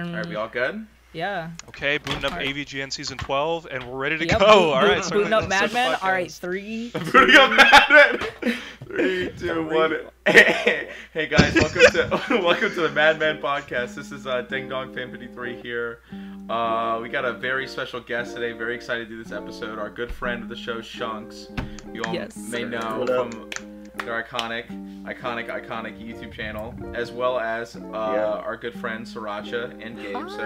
Alright, we all good? Yeah. Okay, booting up AVGN Season 12, and we're ready to Yep, go. Alright, so booting up Mad Men. Alright, 3. Booting up Mad Men. 3, 2, 1. Hey guys, welcome to the Mad Men podcast. This is Ding Dong Fan 53 here. We got a very special guest today. Very excited to do this episode. Our good friend of the show, Shunks. You all may know from their iconic YouTube channel, as well as our good friend Sriracha and Gabe. So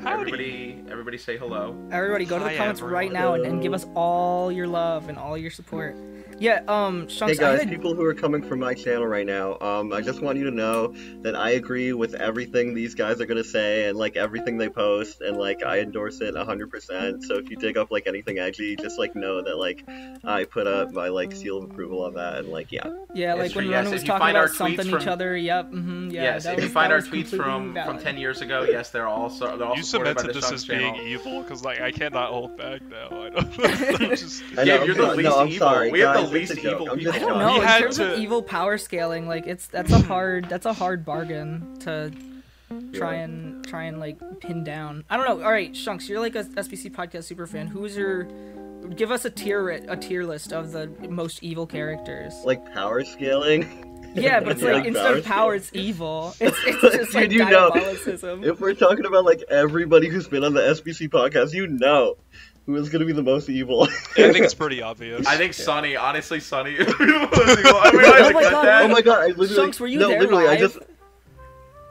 everybody say hello. Everybody go to the comments right now and give us all your love and all your support. Yeah, Shunks, hey guys, people who are coming from my channel right now, I just want you to know that I agree with everything these guys are gonna say and like everything they post, and like I endorse it 100%. So if you dig up like anything edgy, just like know that like I put up my like seal of approval on that, and like yeah, like when Ronan was talking about something each other. Yes, if you find our tweets from 10 years ago, yes, they're all you cemented this as being evil, because like I cannot hold back now. I don't know. Gabe, you're the least evil. Sorry, we have the least evil people. I don't know. In terms of evil power scaling, like that's a hard bargain to try and like pin down. I don't know. All right, Shunks, you're like a SBC podcast super fan. Give us a tier list of the most evil characters. Like power scaling. Yeah, but it's like instead of power, it's evil. It's just like diabolicism. If we're talking about like everybody who's been on the SBC podcast, you know who is going to be the most evil. Yeah, I think it's pretty obvious. I think Sunny. Honestly, Sunny. Oh my god! I literally. Shunks, were you there live?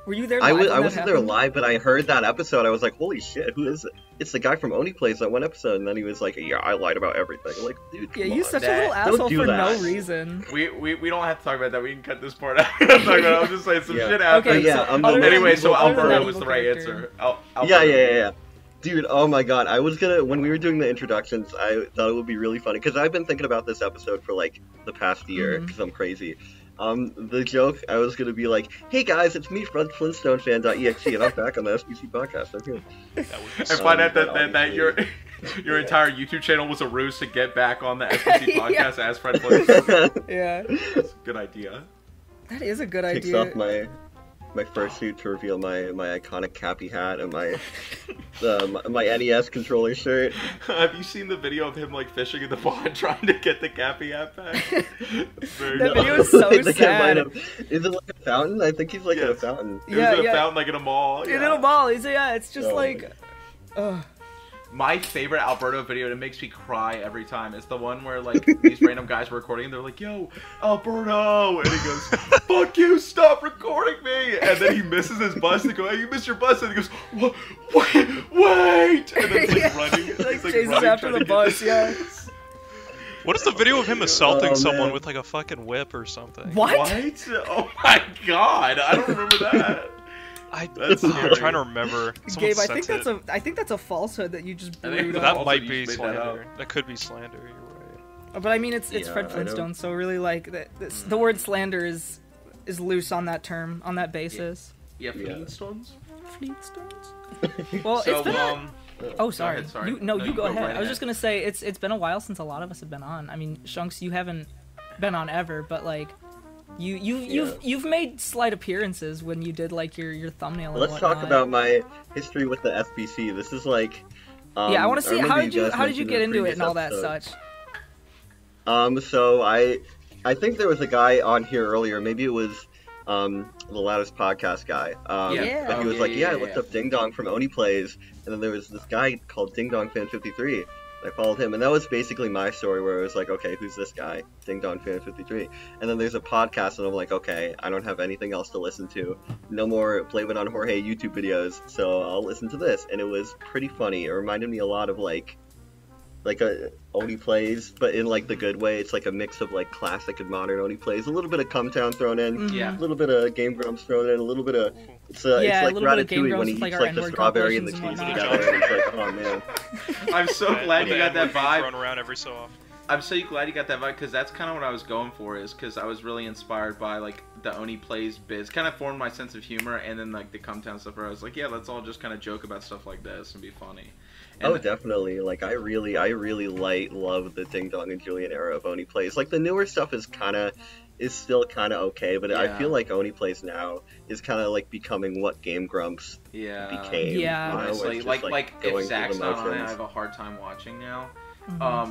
Were you there live? I wasn't there live, but I heard that episode. I was like, "Holy shit! Who is it?" It's the guy from Oni Plays that one episode, and then he was like, "Yeah, I lied about everything." I'm like, dude, come on. You're such a little asshole for no reason. We don't have to talk about that. We can cut this part out. I'm just saying some shit happened. Okay, anyway, so Alberto was the right answer. Yeah. Dude, oh my god, when we were doing the introductions, I thought it would be really funny, because I've been thinking about this episode for, like, the past year, because I'm crazy. The joke, I was gonna be like, hey guys, it's me, Fred FlintstoneFan.exe, and I'm back on the SBC podcast, I'm here. And find out that your entire YouTube channel was a ruse to get back on the SBC podcast as Fred Flintstone. Yeah. That's a good idea. That is a good idea. Takes off my fursuit to reveal my iconic Cappy hat and my my NES controller shirt. Have you seen the video of him like fishing in the pond trying to get the Cappy hat back? That video is so sad. Is it like a fountain? I think he's like in a fountain. It was a fountain like in a mall. In a mall. It's just like. My favorite Alberto video, and it makes me cry every time, is the one where, like, these random guys were recording, and they're like, yo, Alberto! And he goes, fuck you, stop recording me! And then he misses his bus, and they go, hey, you missed your bus! And he goes, wait! And then he's, like, running. He's like chases after the bus, yeah. What is the video of him assaulting someone with, like, a fucking whip or something? What? Oh my god, I don't remember that. I'm trying to remember. Gabe, I think that's a falsehood that you just brewed up. That might be slander. That could be slander. You're right. But I mean, it's Fred Flintstone, so really, like the word slander is loose on that term, on that basis. Yeah, Flintstones. Well, so, it's been. Oh, sorry. Sorry. You go ahead. I was just gonna say it's been a while since a lot of us have been on. I mean, Shunks, you haven't been on ever, but like. You've made slight appearances when you did like your thumbnail. And Let's talk about my history with the SBC. This is like. I want to see how did you get into it and all that such. So I think there was a guy on here earlier. Maybe it was the Loudest Podcast guy. But he was I looked up Ding Dong from Oni Plays, and then there was this guy called Ding Dong Fan 53. I followed him, and that was basically my story, where it was like, okay, who's this guy? Ding Dong Fan 53. And then there's a podcast, and I'm like, okay, I don't have anything else to listen to. No more Blame It on Jorge YouTube videos, so I'll listen to this. And it was pretty funny. It reminded me a lot of like a Oni Plays, but in like the good way. It's like a mix of like classic and modern Oni Plays. A little bit of Cumtown thrown in, a little bit of Game Grumps thrown in, a little bit of it's like Ratatouille when he eats like the strawberry and the cheese together. And it's like, oh man. I'm so glad you got that vibe. Thrown around every so often. I'm so glad you got that vibe, because that's kind of what I was going for, is because I was really inspired by like the Oni Plays bits. Kind of formed my sense of humor, and then like the Cumtown stuff where I was like, yeah, let's all just kind of joke about stuff like this and be funny. And definitely. Like I really love the Ding Dong and Julian era of Oni Plays. Like the newer stuff is kind of is still kind of okay, but I feel like Oni Plays now is kind of like becoming what Game Grumps became. Yeah, honestly, like if Zach's not on it, I have a hard time watching now.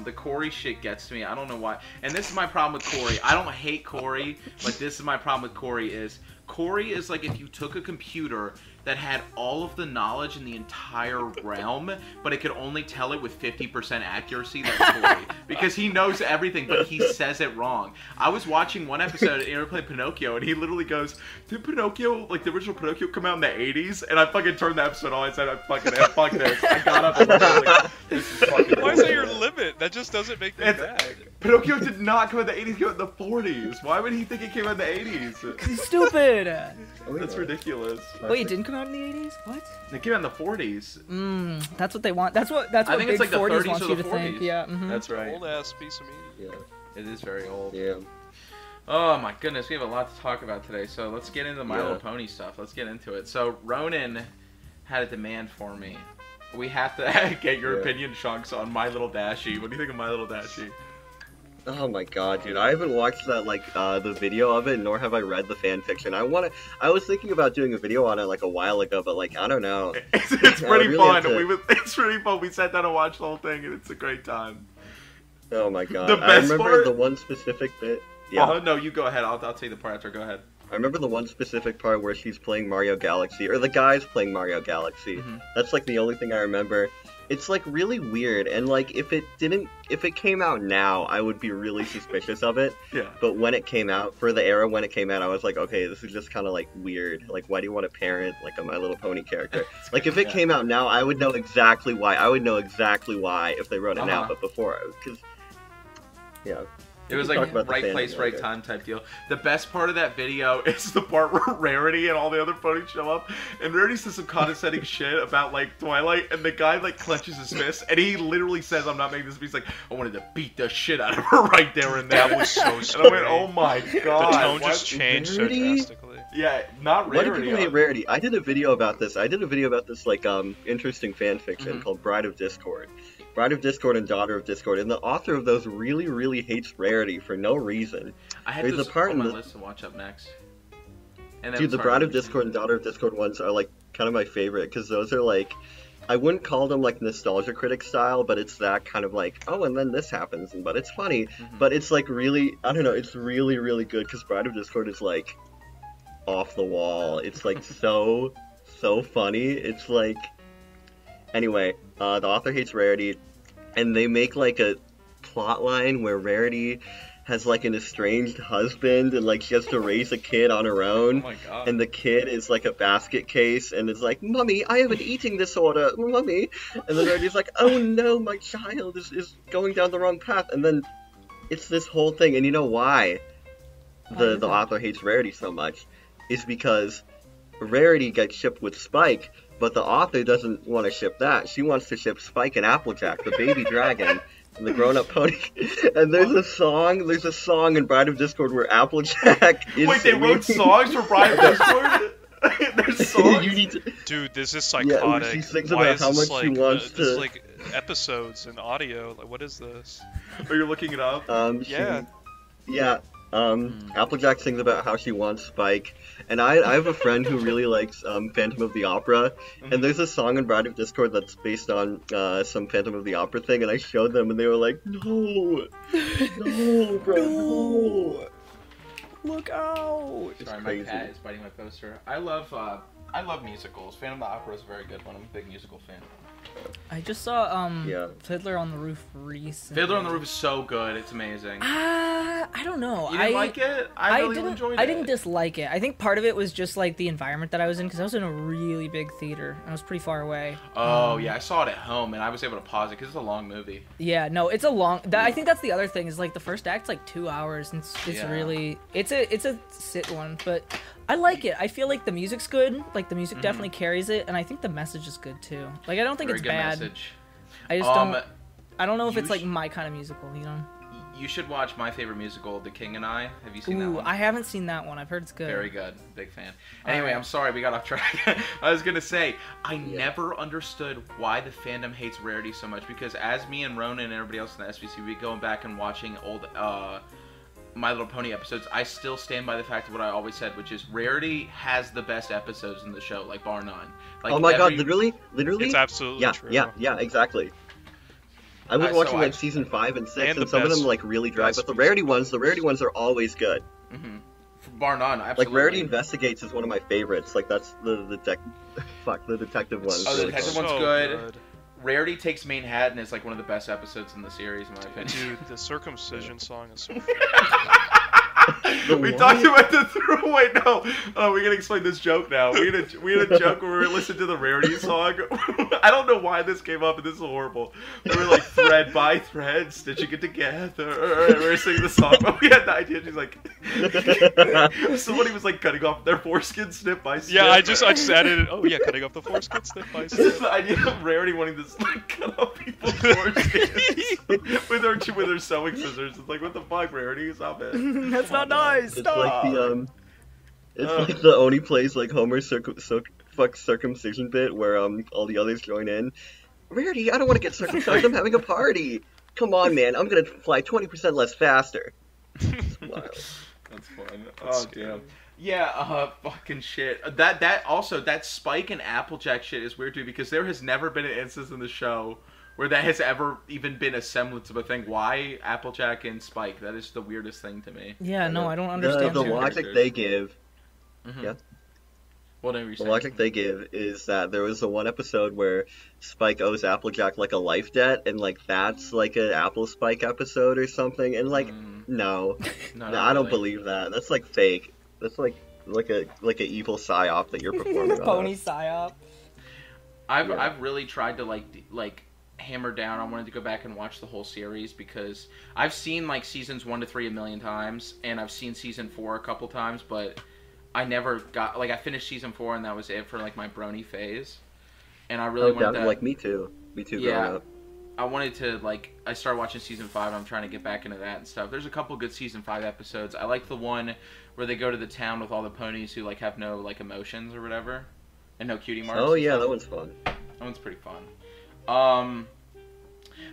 The Corey shit gets to me. I don't know why. And this is my problem with Corey. I don't hate Corey, but this is my problem with Corey is like if you took a computer that had all of the knowledge in the entire realm, but it could only tell it with 50% accuracy. That's Corey. Because he knows everything, but he says it wrong. I was watching one episode and we were playing Pinocchio, and he literally goes, did Pinocchio, like the original Pinocchio, come out in the 80s? And I fucking turned the episode on and said, fuck this. I got up and I was like, this is fucking Why is that your limit? That just doesn't make me mad. Pinocchio did not come out in the 80s, he came out in the 40s. Why would he think it came out in the 80s? He's stupid. That's ridiculous. Wait, it didn't come out in the 80s? What? It came out in the 40s. That's what they want. That's what I think big it's like the 40s 30s wants or you the to 40s. think. Yeah, That's right. Old ass piece of meat. Yeah. It is very old. Yeah. Oh my goodness, we have a lot to talk about today. So let's get into the My Little Pony stuff. Let's get into it. So Ronan had a demand for me. We have to get your opinion, Shunks, on My Little Dashie. What do you think of My Little Dashie? Oh my god, dude! I haven't watched that the video of it, nor have I read the fan fiction. I was thinking about doing a video on it like a while ago, but like I don't know. It's pretty fun. It's pretty fun. We sat down and watched the whole thing, and it's a great time. Oh my god! The best I remember part... the one specific bit. Yeah. No, you go ahead. I'll tell you the part after. Go ahead. I remember the one specific part where she's playing Mario Galaxy, or the guy's playing Mario Galaxy. That's like the only thing I remember. It's like really weird, and like if it came out now, I would be really suspicious of it. Yeah. But when it came out, for the era when it came out, I was like, okay, this is just kind of like weird. Like, why do you want to parent like a My Little Pony character? Like, if it came out now, I would know exactly why. I would know exactly why if they wrote it now. But before, because yeah. It was like right place, right time type deal. The best part of that video is the part where Rarity and all the other ponies show up, and Rarity says some condescending shit about like Twilight, and the guy like clenches his fist, and he literally says, "I'm not making this." He's like, "I wanted to beat the shit out of her right there and there." That was so scary. And I went, "Oh my god!" The tone just changed so drastically. Yeah, not Rarity. Why do people hate Rarity? I did a video about this. Like interesting fan fiction called Bride of Discord. Bride of Discord and Daughter of Discord, and the author of those really, really hates Rarity for no reason. I had this on my list to watch up next. And dude, the Bride of Discord and Daughter of Discord ones are like kind of my favorite, because those are like, I wouldn't call them like nostalgia critic style, but it's that kind of like, oh, and then this happens, but it's funny, but it's like really, I don't know, it's really, really good, because Bride of Discord is like off the wall. It's like so funny. It's like, anyway, the author hates Rarity, and they make like a plot line where Rarity has like an estranged husband, and like she has to raise a kid on her own. Oh my god. And the kid is like a basket case, and it's like, "Mummy, I have an eating disorder, Mummy." And then Rarity's like, "Oh no, my child is going down the wrong path." And then it's this whole thing, and you know why the author hates Rarity so much is because Rarity gets shipped with Spike, but the author doesn't want to ship that. She wants to ship Spike and Applejack, the baby dragon, and the grown-up pony. And there's a song in Bride of Discord where Applejack is Wait, they wrote songs for Bride of Discord? There's songs? You need to... Dude, this is psychotic. Yeah, she sings about how much she wants to... This is like episodes and audio. Like, what is this? Are you looking it up? Yeah. Applejack sings about how she wants Spike, and I have a friend who really likes Phantom of the Opera, and there's a song in Bride of Discord that's based on some Phantom of the Opera thing, and I showed them, and they were like, no, bro, no. Look out! Sorry, my cat is biting my poster. I love musicals. Phantom of the Opera is a very good one. I'm a big musical fan. I just saw Fiddler on the Roof recently. Fiddler on the Roof is so good. It's amazing. I don't know. You didn't like it? I really enjoyed it. I didn't dislike it. I think part of it was just like the environment that I was in, because I was in a really big theater and I was pretty far away. Oh yeah, I saw it at home and I was able to pause it because it's a long movie. Yeah, no, it's a long. I think that's the other thing is like the first act's like 2 hours and it's really it's a sit one, but I like it. I feel like the music's good. Like the music definitely carries it, and I think the message is good too. Like I don't think it's bad. Message. I just don't. I don't know if it's like my kind of musical, you know. You should watch my favorite musical, The King and I. Have you seen that one? I haven't seen that one. I've heard it's good. Very good. Big fan. Anyway, I'm sorry we got off track. I was gonna say I never understood why the fandom hates Rarity so much, because as me and Ronan and everybody else in the SBC, we going back and watching old My Little Pony episodes, I still stand by the fact of what I always said, which is Rarity has the best episodes in the show, like bar none. Like, oh my god, literally? It's absolutely true. Yeah, exactly. I was watching like season 5 and 6, and some of them like really drag, but the Rarity ones are always good. Mm-hmm. Bar none, absolutely. Like Rarity Investigates is one of my favorites. Like that's the detective one. Oh, the detective one's good. Rarity Takes Manhattan is like one of the best episodes in the series, in my opinion. Dude, the circumcision song is so We talked about the throwaway. No, we gotta explain this joke now. We had a joke where we were listening to the Rarity song. I don't know why this came up, and this is horrible. We were like thread by thread, stitching it together. And we were singing the song, but we had the idea. She's like, somebody was like cutting off their foreskin snip by snip. Yeah, I just added it. Oh yeah, cutting off the foreskin snip by snip. This is the idea of Rarity wanting to like cut off people's foreskins with her sewing scissors. It's like, what the fuck, Rarity? Stop it. That's not nice. It's like the like the Oni plays like Homer's circumcision bit where all the others join in. Rarity, I don't want to get circumcised. I'm having a party. Come on, man. I'm gonna fly 20% less faster. That's wild. That's fun. Oh damn. Yeah, fucking shit. That Spike and Applejack shit is weird too, because there has never been an instance in the show where that has ever even been a semblance of a thing. Why Applejack and Spike? That is the weirdest thing to me. Yeah, no, I don't understand. The logic they give. Mm-hmm. Yeah. Whatever you're the saying. logic they give is that there was the one episode where Spike owes Applejack like a life debt, and like that's like an Apple Spike episode or something. And like, no, I don't believe that. That's like fake. That's like an evil psyop that you're performing. Pony psyop. I've really tried to like hammer down. I wanted to go back and watch the whole series because I've seen like seasons 1 to 3 a million times, and I've seen season 4 a couple times, but I never got I finished season 4 and that was it for like my brony phase. And I really wanted to, like me too. Yeah, I wanted to I started watching season 5. And I'm trying to get back into that and stuff. There's a couple good season 5 episodes. I like the one where they go to the town with all the ponies who like have no like emotions or whatever, and no cutie marks. Oh yeah, that one's fun. That one's pretty fun.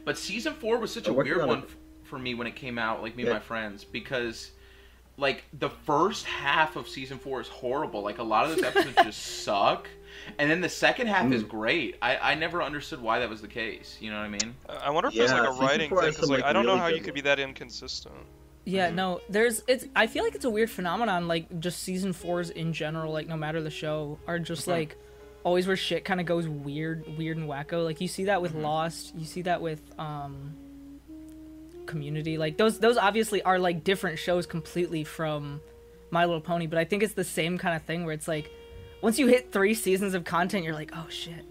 But season 4 was such a weird one for me when it came out, like me and my friends, because like the first half of season 4 is horrible. Like a lot of those episodes just suck, and then the second half is great. I never understood why that was the case. You know what I mean? I wonder if there's like a writing thing, because like I don't know how you could be that inconsistent. Yeah, no, I feel like it's a weird phenomenon, like just season 4s in general, like no matter the show, are just like always where shit kind of goes weird and wacko. Like you see that with Lost, you see that with Community. Like those obviously are like different shows completely from My Little Pony, but I think it's the same kind of thing where it's like once you hit 3 seasons of content, you're like, oh shit,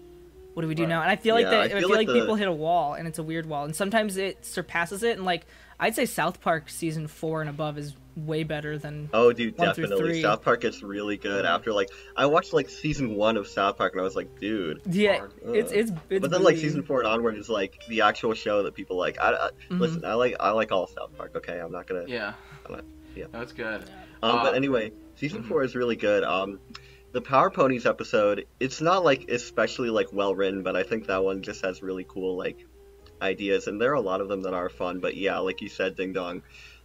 what do we do now? And I feel like I feel like people hit a wall, and it's a weird wall, and sometimes it surpasses it. And like I'd say South Park season 4 and above is way better than definitely. South Park gets really good after like I watched like season 1 of South Park and I was like, dude, it's but then like season 4 and onward is like the actual show that people like. Listen, I like all South Park. Okay, I'm not gonna. That's good. But anyway, season 4 is really good. The Power Ponies episode, it's not like especially like well written, but I think that one just has really cool like ideas, and there are a lot of them that are fun. But yeah, like you said, Ding Dong.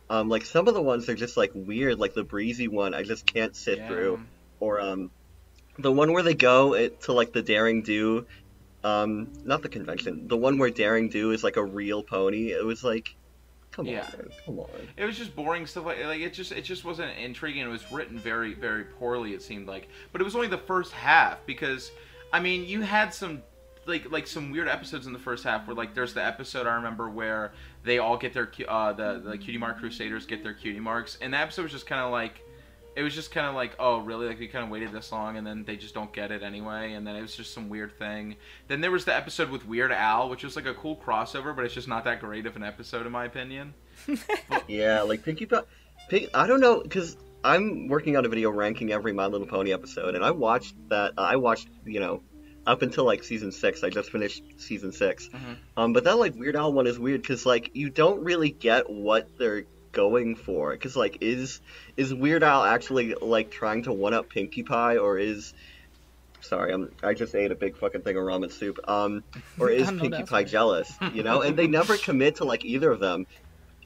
Like some of the ones are just like weird, like the breezy one I just can't sit through, or the one where they go to like the Daring Do, not the convention, the one where Daring Do is like a real pony. It was like, come on. It was just boring stuff. Like it just wasn't intriguing. It was written very, very poorly. It seemed like, but it was only the first half because, I mean, you had some. Like some weird episodes in the first half where like there's the episode I remember where they all get their the cutie mark crusaders get their cutie marks, and that episode was just kind of like oh really, like we kind of waited this long and then they just don't get it anyway, and then it was just some weird thing. Then there was the episode with Weird Al, which was like a cool crossover, but it's just not that great of an episode in my opinion. Yeah, like I don't know, because I'm working on a video ranking every My Little Pony episode, and I watched up until like season 6. I just finished season 6. But that like Weird Al one is weird because like you don't really get what they're going for, because like is Weird Al actually like trying to one up Pinkie Pie, or is I just ate a big fucking thing of ramen soup, or is Pinkie Pie jealous, you know? And they never commit to like either of them.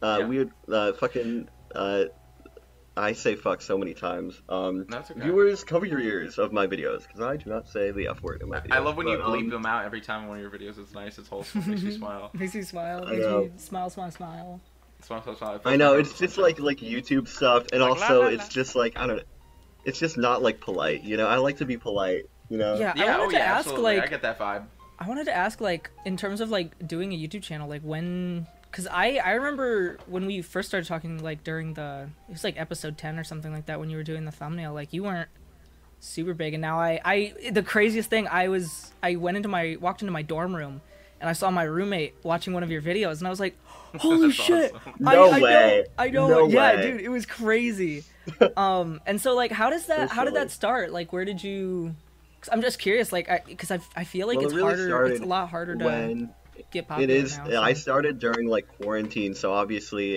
Weird fucking I say fuck so many times. That's okay. Viewers, cover your ears of my videos, because I do not say the F word in my videos. I love when you bleep them out every time in one of your videos. It's nice, it's wholesome, makes me smile. Makes you smile, makes you smile. Smile. I know, it's just like YouTube stuff, and also it's just like, I don't know, it's just not like polite, you know? I like to be polite, you know? Yeah, I wanted to ask, absolutely. I get that vibe. I wanted to ask, like, in terms of, like, doing a YouTube channel, like, when... Because I remember when we first started talking, like, during the... It was, like, episode 10 or something like that, when you were doing the thumbnail. Like, you weren't super big. And now the craziest thing, walked into my dorm room, and I saw my roommate watching one of your videos, and I was like, holy shit! Awesome. No way! I know. No yeah, way. Dude, it was crazy. And so, like, how did that start? Like, where did you... Cause I'm just curious, like, because I feel like it's a lot harder to get popular now. So. I started during like quarantine, so obviously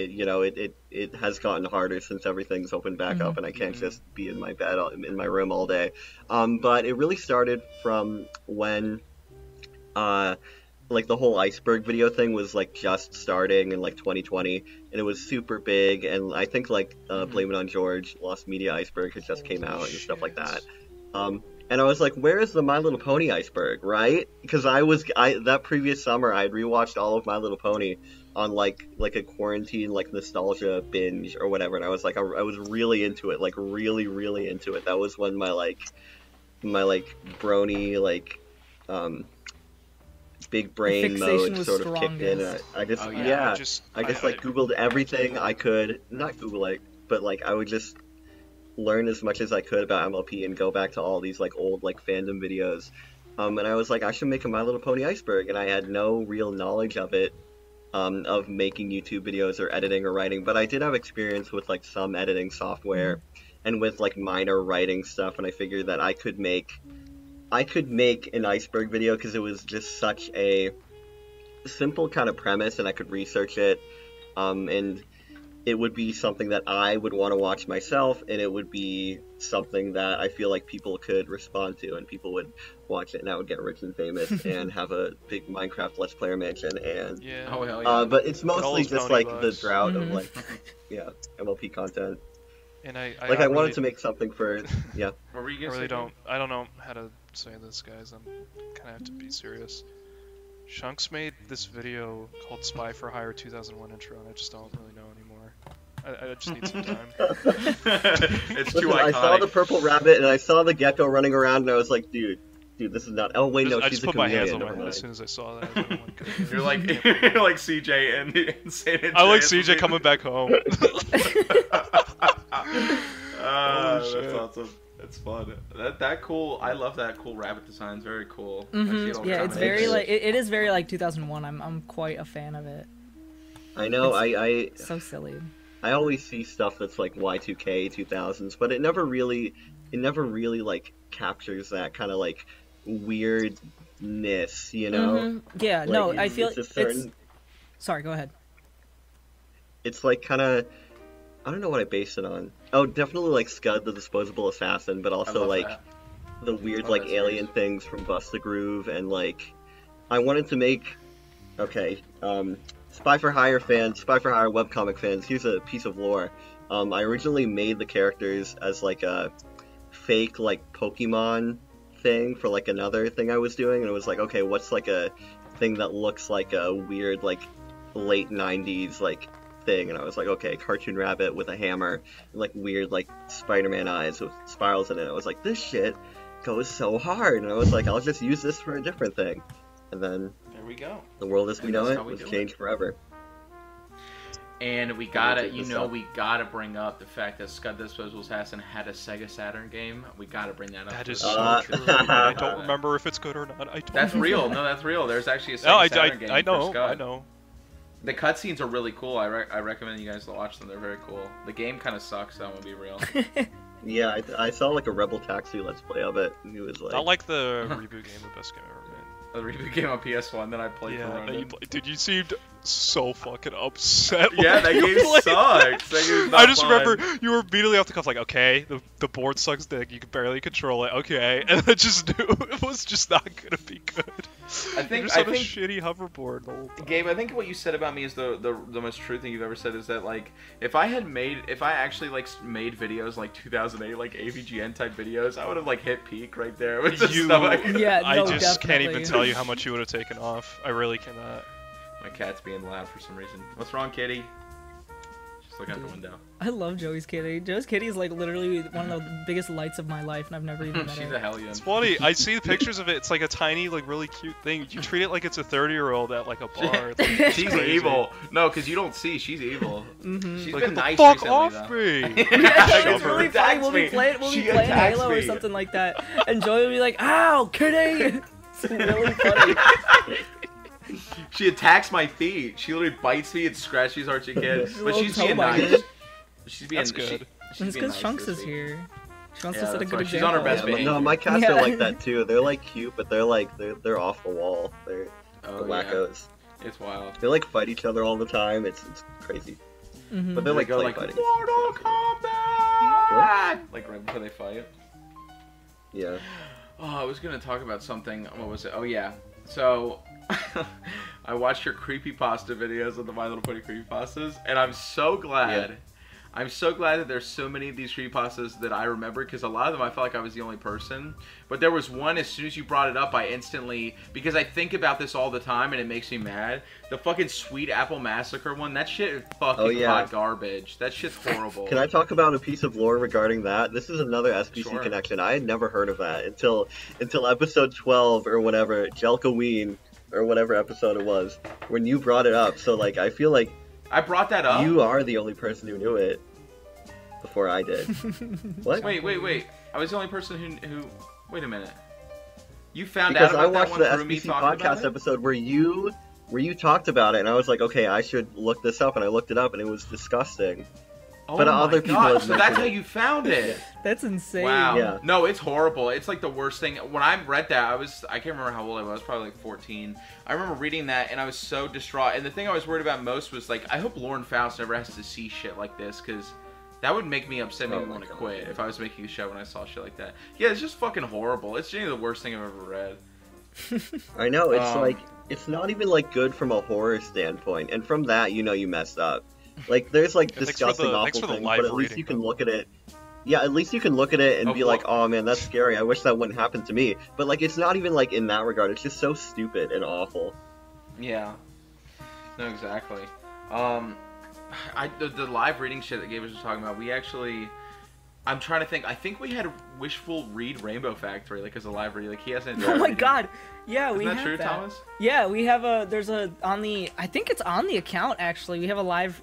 it has gotten harder since everything's opened back up, and I can't just be in my bed in my room all day. But it really started from when like the whole iceberg video thing was like just starting in like 2020, and it was super big, and I think like Blame It on George, Lost Media iceberg had just came out and stuff like that. And I was like, where is the My Little Pony iceberg, right? Because that previous summer, I had rewatched all of My Little Pony on like a quarantine, like nostalgia binge or whatever. And I was like, I was really into it, like really, really into it. That was when my brony, like, big brain mode sort of kicked in. I just Googled everything I could, not Google it, but like I would just learn as much as I could about MLP and go back to all these like old like fandom videos, and I was like, I should make a My Little Pony iceberg, and I had no real knowledge of it, of making YouTube videos or editing or writing, but I did have experience with like some editing software and with like minor writing stuff, and I figured that I could make an iceberg video because it was just such a simple kind of premise, and I could research it, and it would be something that I would want to watch myself, and it would be something that I feel like people could respond to, and people would watch it, and I would get rich and famous and have a big Minecraft Let's Player mansion, and but it's mostly just like the drought of like MLP content. And I wanted to make something for I don't know how to say this, guys. I'm kind of have to be serious. Shunks made this video called Spy for Hire 2001 intro, and I just don't really know anymore. I just need some time. It's too iconic. I saw the purple rabbit, and I saw the gecko running around, and I was like, dude, this is not... Oh, wait, no, I she's just a put my hands chameleon. on my head as soon as I saw that. You're like CJ and San Andreas. I like CJ coming back home. That's awesome. It's fun. That cool. I love that cool rabbit design. It's very cool. Yeah, it's very like it is very like 2001. I'm quite a fan of it. I know. It's so silly. I always see stuff that's like Y2K 2000s, but it never really like captures that kind of like weirdness, you know? Yeah. Like, no, I feel it's. Sorry, go ahead. It's like kind of. I don't know what I base it on. Oh, definitely like Scud the Disposable Assassin, but also like the weird like alien things from Bust the Groove, and like I wanted to make Spy for Hire webcomic fans. Here's a piece of lore. I originally made the characters as like a fake like Pokemon thing for like another thing I was doing, and it was like, okay, what's like a thing that looks like a weird like late 90s like thing, and I was like, okay, cartoon rabbit with a hammer and like weird like Spider-Man eyes with spirals in it. I was like, this shit goes so hard, and I was like, I'll just use this for a different thing, and then there we go. The world as we know it was changed forever. And we gotta bring up the fact that Scud the Disposable Assassin had a Sega Saturn game. We gotta bring that up. That is so true. I don't remember if it's good or not. That's real. No, that's real. There's actually a Sega Saturn game. I know. For Scud. I know. The cutscenes are really cool. I recommend you guys to watch them. They're very cool. The game kind of sucks, that would be real. Yeah, I saw like a Rebel Taxi Let's Play of it, and he was like... Not like the reboot game, the best game ever made. The reboot game on PS1 that I played for Ronan. Dude, you seemed so fucking upset. Yeah, that game sucks. That game's not I just fun. remember you were immediately off the cuff like, okay, the board sucks dick, you can barely control it, okay, and I just knew it was just not gonna be good. think You're just on a shitty hoverboard the whole time. Gabe, I think what you said about me is the most true thing you've ever said. Is that like if I actually like made videos like 2008 like AVGN type videos, I would have like hit peak right there with the stomach. Yeah, I no, just definitely. can't even tell you how much you would have taken off. I really cannot. My cat's being loud for some reason. What's wrong, kitty? Just look out the window. I love Joey's kitty. Joey's kitty is like literally one of the biggest lights of my life, and I've never even met She's her. a hellion. It's funny. I see the pictures of it. It's like a tiny, like really cute thing. You treat it like it's a 30-year-old at like a bar. It's like, She's crazy. evil. No, because you don't see. She's evil. Mm-hmm. She's Like, been get nice the fuck recently, off though. me! Yeah, it's really Attacks funny. We'll be me. playing She Halo attacks or me. something like that, and Joey will be like, "Ow, kitty!" It's really funny. She attacks my feet. She literally bites me and scratches Archie kid. But Little she's toe being biter. nice. She's being That's good. she's It's being because nice Shunks this is week. here. She wants Yeah, to set a that's good why she's on her example. best Yeah, but behavior. no, my cats Yeah. are like that too. They're like cute, but they're like they're off the wall. They're wackos. It's wild. They like fight each other all the time. It's crazy. Mhm. But they're They like go play like fighting. Mortal Kombat. Like right before they fight. Yeah. Oh, I was gonna talk about something. What was it? Oh yeah. So I watched your creepypasta videos of the My Little Pony creepypastas, and I'm so glad. Yeah. I'm so glad that there's so many of these creepypastas that I remember, because a lot of them I felt like I was the only person. But there was one, as soon as you brought it up, I instantly, because I think about this all the time and it makes me mad. The fucking Sweet Apple Massacre one, that shit is fucking hot garbage. That shit's horrible. Can I talk about a piece of lore regarding that? This is another SBC Sure. connection. I had never heard of that until episode 12 or whatever, Jelkoween or whatever episode it was, when you brought it up. So like, I feel like I brought that up? you are the only person who knew it before I did. What? Wait. I was the only person who... Wait a minute. You found Because out I about that watched one the through me SBC talking about podcast it? episode where you talked about it, and I was like, okay, I should look this up, and I looked it up, and it was disgusting. Oh But my other people God, have so that's mentioned how it. you found it. That's insane. Wow. Yeah. No, it's horrible. It's like the worst thing. When I read that, I can't remember how old I was, probably like 14. I remember reading that and I was so distraught. And the thing I was worried about most was like, I hope Lauren Faust never has to see shit like this, because that would make me upset, make me want to quit if I was making a show and I saw shit like that. Yeah, it's just fucking horrible. It's genuinely the worst thing I've ever read. I know, it's like, it's not even like good from a horror standpoint, and from that, you know you messed up. Like, there's like Yeah, disgusting, thanks for awful the things, live but at least reading, you can though. look at it. Yeah, at least you can look at it and Oh, be like, oh man, that's scary. I wish that wouldn't happen to me. But like, it's not even like in that regard. It's just so stupid and awful. Yeah. No, exactly. The live reading shit that Gabe was just talking about, we actually... I'm trying to think. I think we had Wishful read Rainbow Factory, like, as a live reading. Like, he hasn't... Oh my god. Yeah, we Isn't have that true, that. Thomas? Yeah, we have a. There's a on the. I think it's on the account actually. We have a live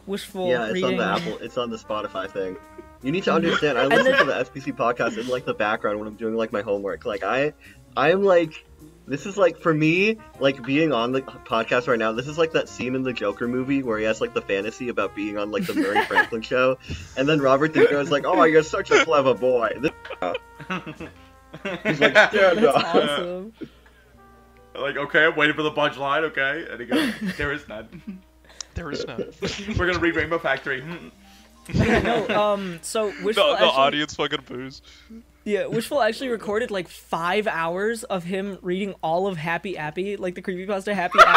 wishful Yeah, it's reading. on the Apple. It's on the Spotify thing. You need to understand. I listen to the SBC podcast in like the background when I'm doing like my homework. Like I'm like, this is like for me, like being on the podcast right now. This is like that scene in the Joker movie where he has like the fantasy about being on like the Murray Franklin show, and then Robert De Niro is like, "Oh, you're such a clever boy." He's like, "Stand That's up." awesome. Like, okay, I'm waiting for the punchline, okay? And he goes, there is none. There is none. We're gonna read Rainbow Factory. No, so Wishful The actually, audience fucking boos. yeah, Wishful actually recorded like 5 hours of him reading all of Happy Appy, like the creepypasta Happy Appy,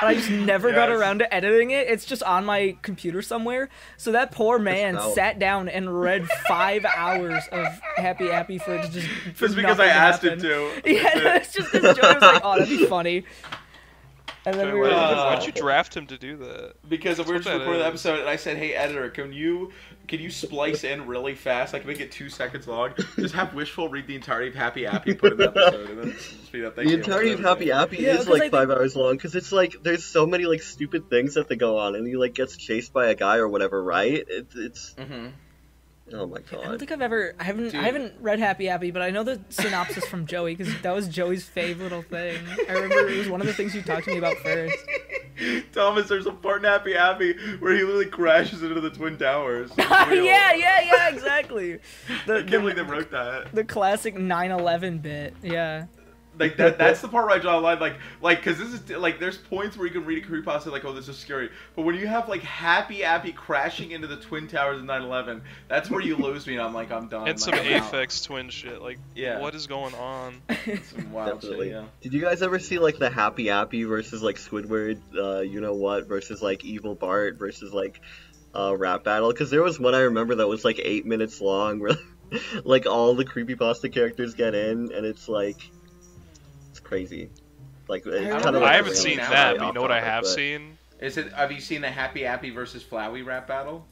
and I just never got Yes. around to editing it. It's just on my computer somewhere. So that poor man out. sat down and read 5 hours of Happy Appy for just Just because I asked him to. Yeah, it's just because Joey was like, "Oh, that'd be funny." And then we were Why'd you draft him to do that? Because we were That's just what that recording the is. episode, and I said, "Hey, editor, can you splice in really fast? I can make it 2 seconds long. Just have Wishful read the entirety of Happy Appy, put in the episode, and then speed up." The entirety of Happy Appy Yeah, is 'cause I like 5 hours long because it's like there's so many like stupid things that they go on, and he like gets chased by a guy or whatever, right? It's Mm-hmm. oh my I don't god. think I haven't read Happy Appy, but I know the synopsis from Joey because that was Joey's favorite little thing. I remember it was one of the things you talked to me about first. Thomas, there's a part in Happy Appy where he literally crashes into the Twin Towers. It's real. yeah, exactly. I can't believe they wrote that. The classic 9/11 bit. Yeah. Like that's the part where I draw a line, like, cause this is like, there's points where you can read a creepypasta like, oh, this is scary, but when you have like Happy Appy crashing into the Twin Towers of 9/11, that's where you lose me, and I'm like, I'm done. And some Aphex Twin shit, like, yeah, what is going on? Some wild shit, yeah. Did you guys ever see like the Happy Appy versus like Squidward, you know what, versus like Evil Bart versus like rap battle? Because there was one I remember that was like 8 minutes long, where like all the creepypasta characters get in, and it's like. Crazy. Like it's kind of I haven't seen that, but you know what I have seen? Is it? Have you seen the Happy Appy versus Flowey rap battle?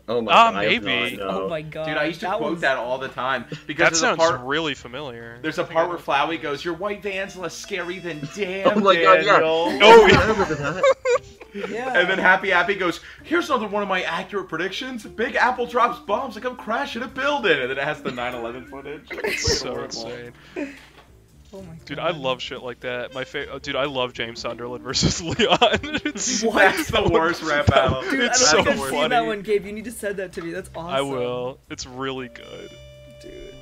Oh my god, maybe. Oh my god. Dude, I used to quote that all the time because that sounds really familiar. There's a part where Flowey goes, "Your white van's less scary than damn." Oh my god, yeah. Oh yeah. I remember that. Yeah. And then Happy Appy goes, "Here's another one of my accurate predictions. Big Apple drops bombs like I'm crashing a building," and then it has the 9/11 footage. It's so insane. Oh my god. Dude, I love shit like that. Dude, I love James Sunderland versus Leon. That's the worst rap battle. Dude, It's I don't so think I've seen that one, Gabe. You need to send that to me. That's awesome. I will. It's really good. Dude.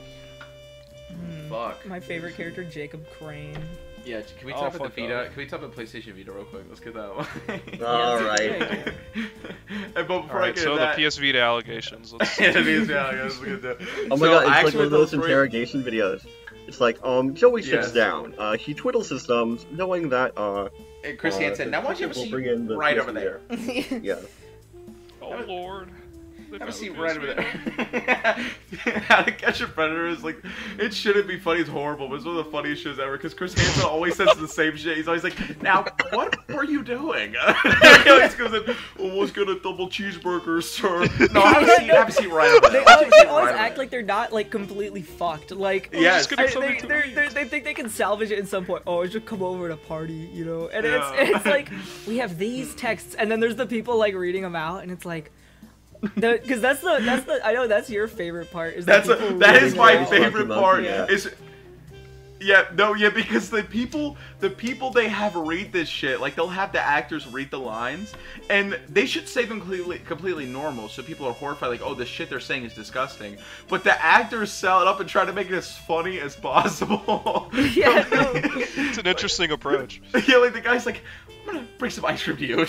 Fuck. My favorite character, Jacob Crane. Yeah, can we talk about the Vita? Can we talk about PlayStation Vita real quick? Let's get that one. Alright. But before I get so that... the PS Vita allegations. Yeah, the PS Vita allegations. Oh my god, it's like one of those interrogation videos. It's like, Joey sits down. He twiddles his thumbs, knowing that, and Chris Hansen, now why don't you have a seat right over there? Yeah. Oh lord. Have a seat right over there. How to Catch a Predator is like, it shouldn't be funny, it's horrible, but it's one of the funniest shows ever, because Chris Hansen always says the same shit. He's always like, now, what were you doing? He always goes in, almost got a double cheeseburger, sir. No, have a seat right over there. They always act like they're not, like, completely fucked. Like, yes. They think they can salvage it at some point. Oh, I should come over to party, you know? And it's like, we have these texts, and then there's the people, like, reading them out, and it's like, because that's the I know that's your favorite part. That is my favorite part. Yeah. Because the people they have read this shit, like they'll have the actors read the lines, and they should say them completely normal, so people are horrified, like, oh, the shit they're saying is disgusting. But the actors sell it up and try to make it as funny as possible. Yeah, no. It's an interesting approach. Yeah, like the guy's like, I'm gonna bring some ice cream to you.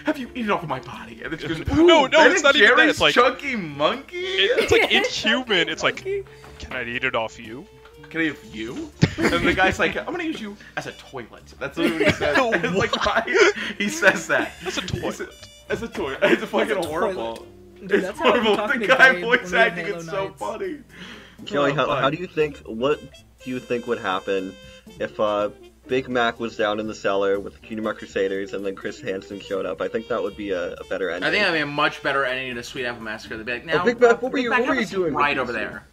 Have you eaten off of my body? And then she goes, no, it's not even that. It's like chunky monkey. It's like inhuman. It's like, can I eat it off you? Can I have you? And the guy's like, I'm gonna use you as a toilet. That's literally what he says. Like, why? He says that. That's a toilet. As a toilet. It's fucking horrible. Dude, it's horrible. The guy voice acting is so funny. Joey, how do you think? What do you think would happen if Big Mac was down in the cellar with the Cutie Mark Crusaders, and then Chris Hansen showed up? I think that would be a better ending. I think that'd be a much better ending to Sweet Apple Massacre. They'd be like, now, Big Mac, what were you doing? Right over there.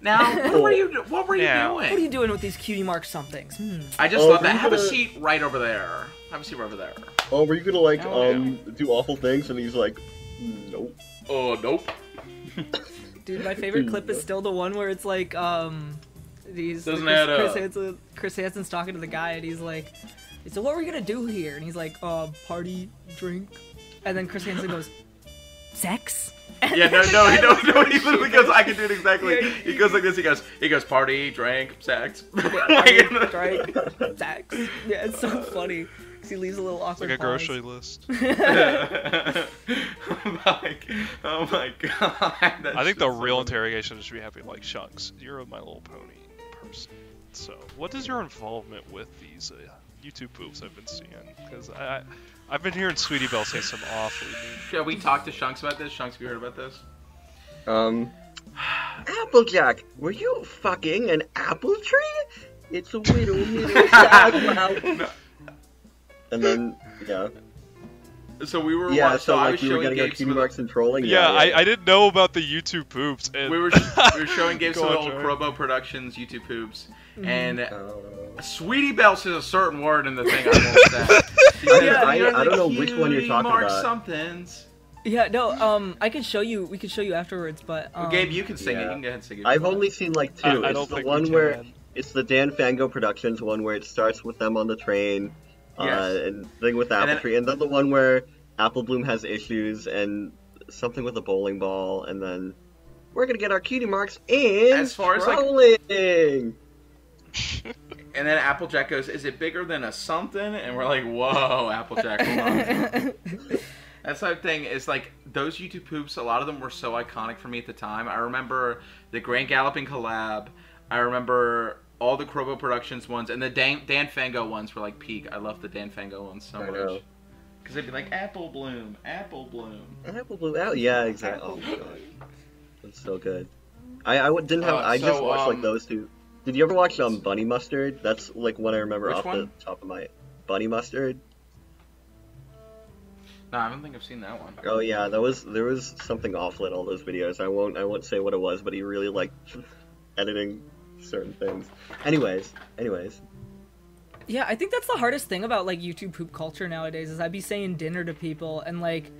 Now, what were you doing? What are you doing with these Cutie Mark somethings? I just love that. Have a seat right over there. Have a seat right over there. Oh, were you gonna like do awful things? And he's like, nope. Oh, nope. Dude, my favorite clip is still the one where it's like, Chris Hansen's talking to the guy, and he's like, so what are we gonna do here? And he's like, party, drink, and then Chris Hansen goes, sex? Yeah, no, he literally goes, I can do it exactly. He goes like this, he goes, party, drink, sex. Drink, sex. Yeah, it's so funny. He leaves a little awkward like a pause. grocery list. Oh my god. I think the real interrogation should be happy like, Shunks, you're a My Little Pony person. So, what is your involvement with these YouTube poofs I've been seeing? Because I've been hearing Sweetie Belle say some awfully mean. Shall we talk to Shunks about this? Shunks, have you heard about this? Applejack, were you fucking an apple tree? It's a little no. And then, yeah. So we were, so I like was we were showing getting Gabe our Cutie Marks and trolling. Yeah, I didn't know about the YouTube poops. And we were showing Gabe some old Crobo Productions YouTube poops, and Sweetie Belle says a certain word in the thing I won't say. I don't know which one you're talking about. Somethings. Yeah, no, I can show you. We can show you afterwards, but Gabe, you can sing it. You can go ahead and sing it. I've only seen like two. It's the one where it's the Dan Fango Productions one where it starts with them on the train. And thing with Apple Tree, and then the one where Apple Bloom has issues and something with a bowling ball, and then we're gonna get our Cutie Marks in as far as trolling. And then Applejack goes, "Is it bigger than a something?" And we're like, "Whoa, Applejack, hold on." That type of thing is like those YouTube poops. A lot of them were so iconic for me at the time. I remember the Grand Galloping collab. I remember all the Krobo Productions ones, and the Dan Fango ones were like peak. I love the Dan Fango ones so much. Because they'd be like, Apple Bloom, Apple Bloom. Apple Bloom, oh, yeah, exactly. Oh my god. That's so good. I didn't have, I just watched like those two. Did you ever watch Bunny Mustard? That's like one I remember off the top of my... Bunny Mustard? No, I don't think I've seen that one. Oh yeah, there was something awful in all those videos. I won't say what it was, but he really liked editing certain things. Anyways. Yeah, I think that's the hardest thing about like YouTube poop culture nowadays is I'd be saying dinner to people and like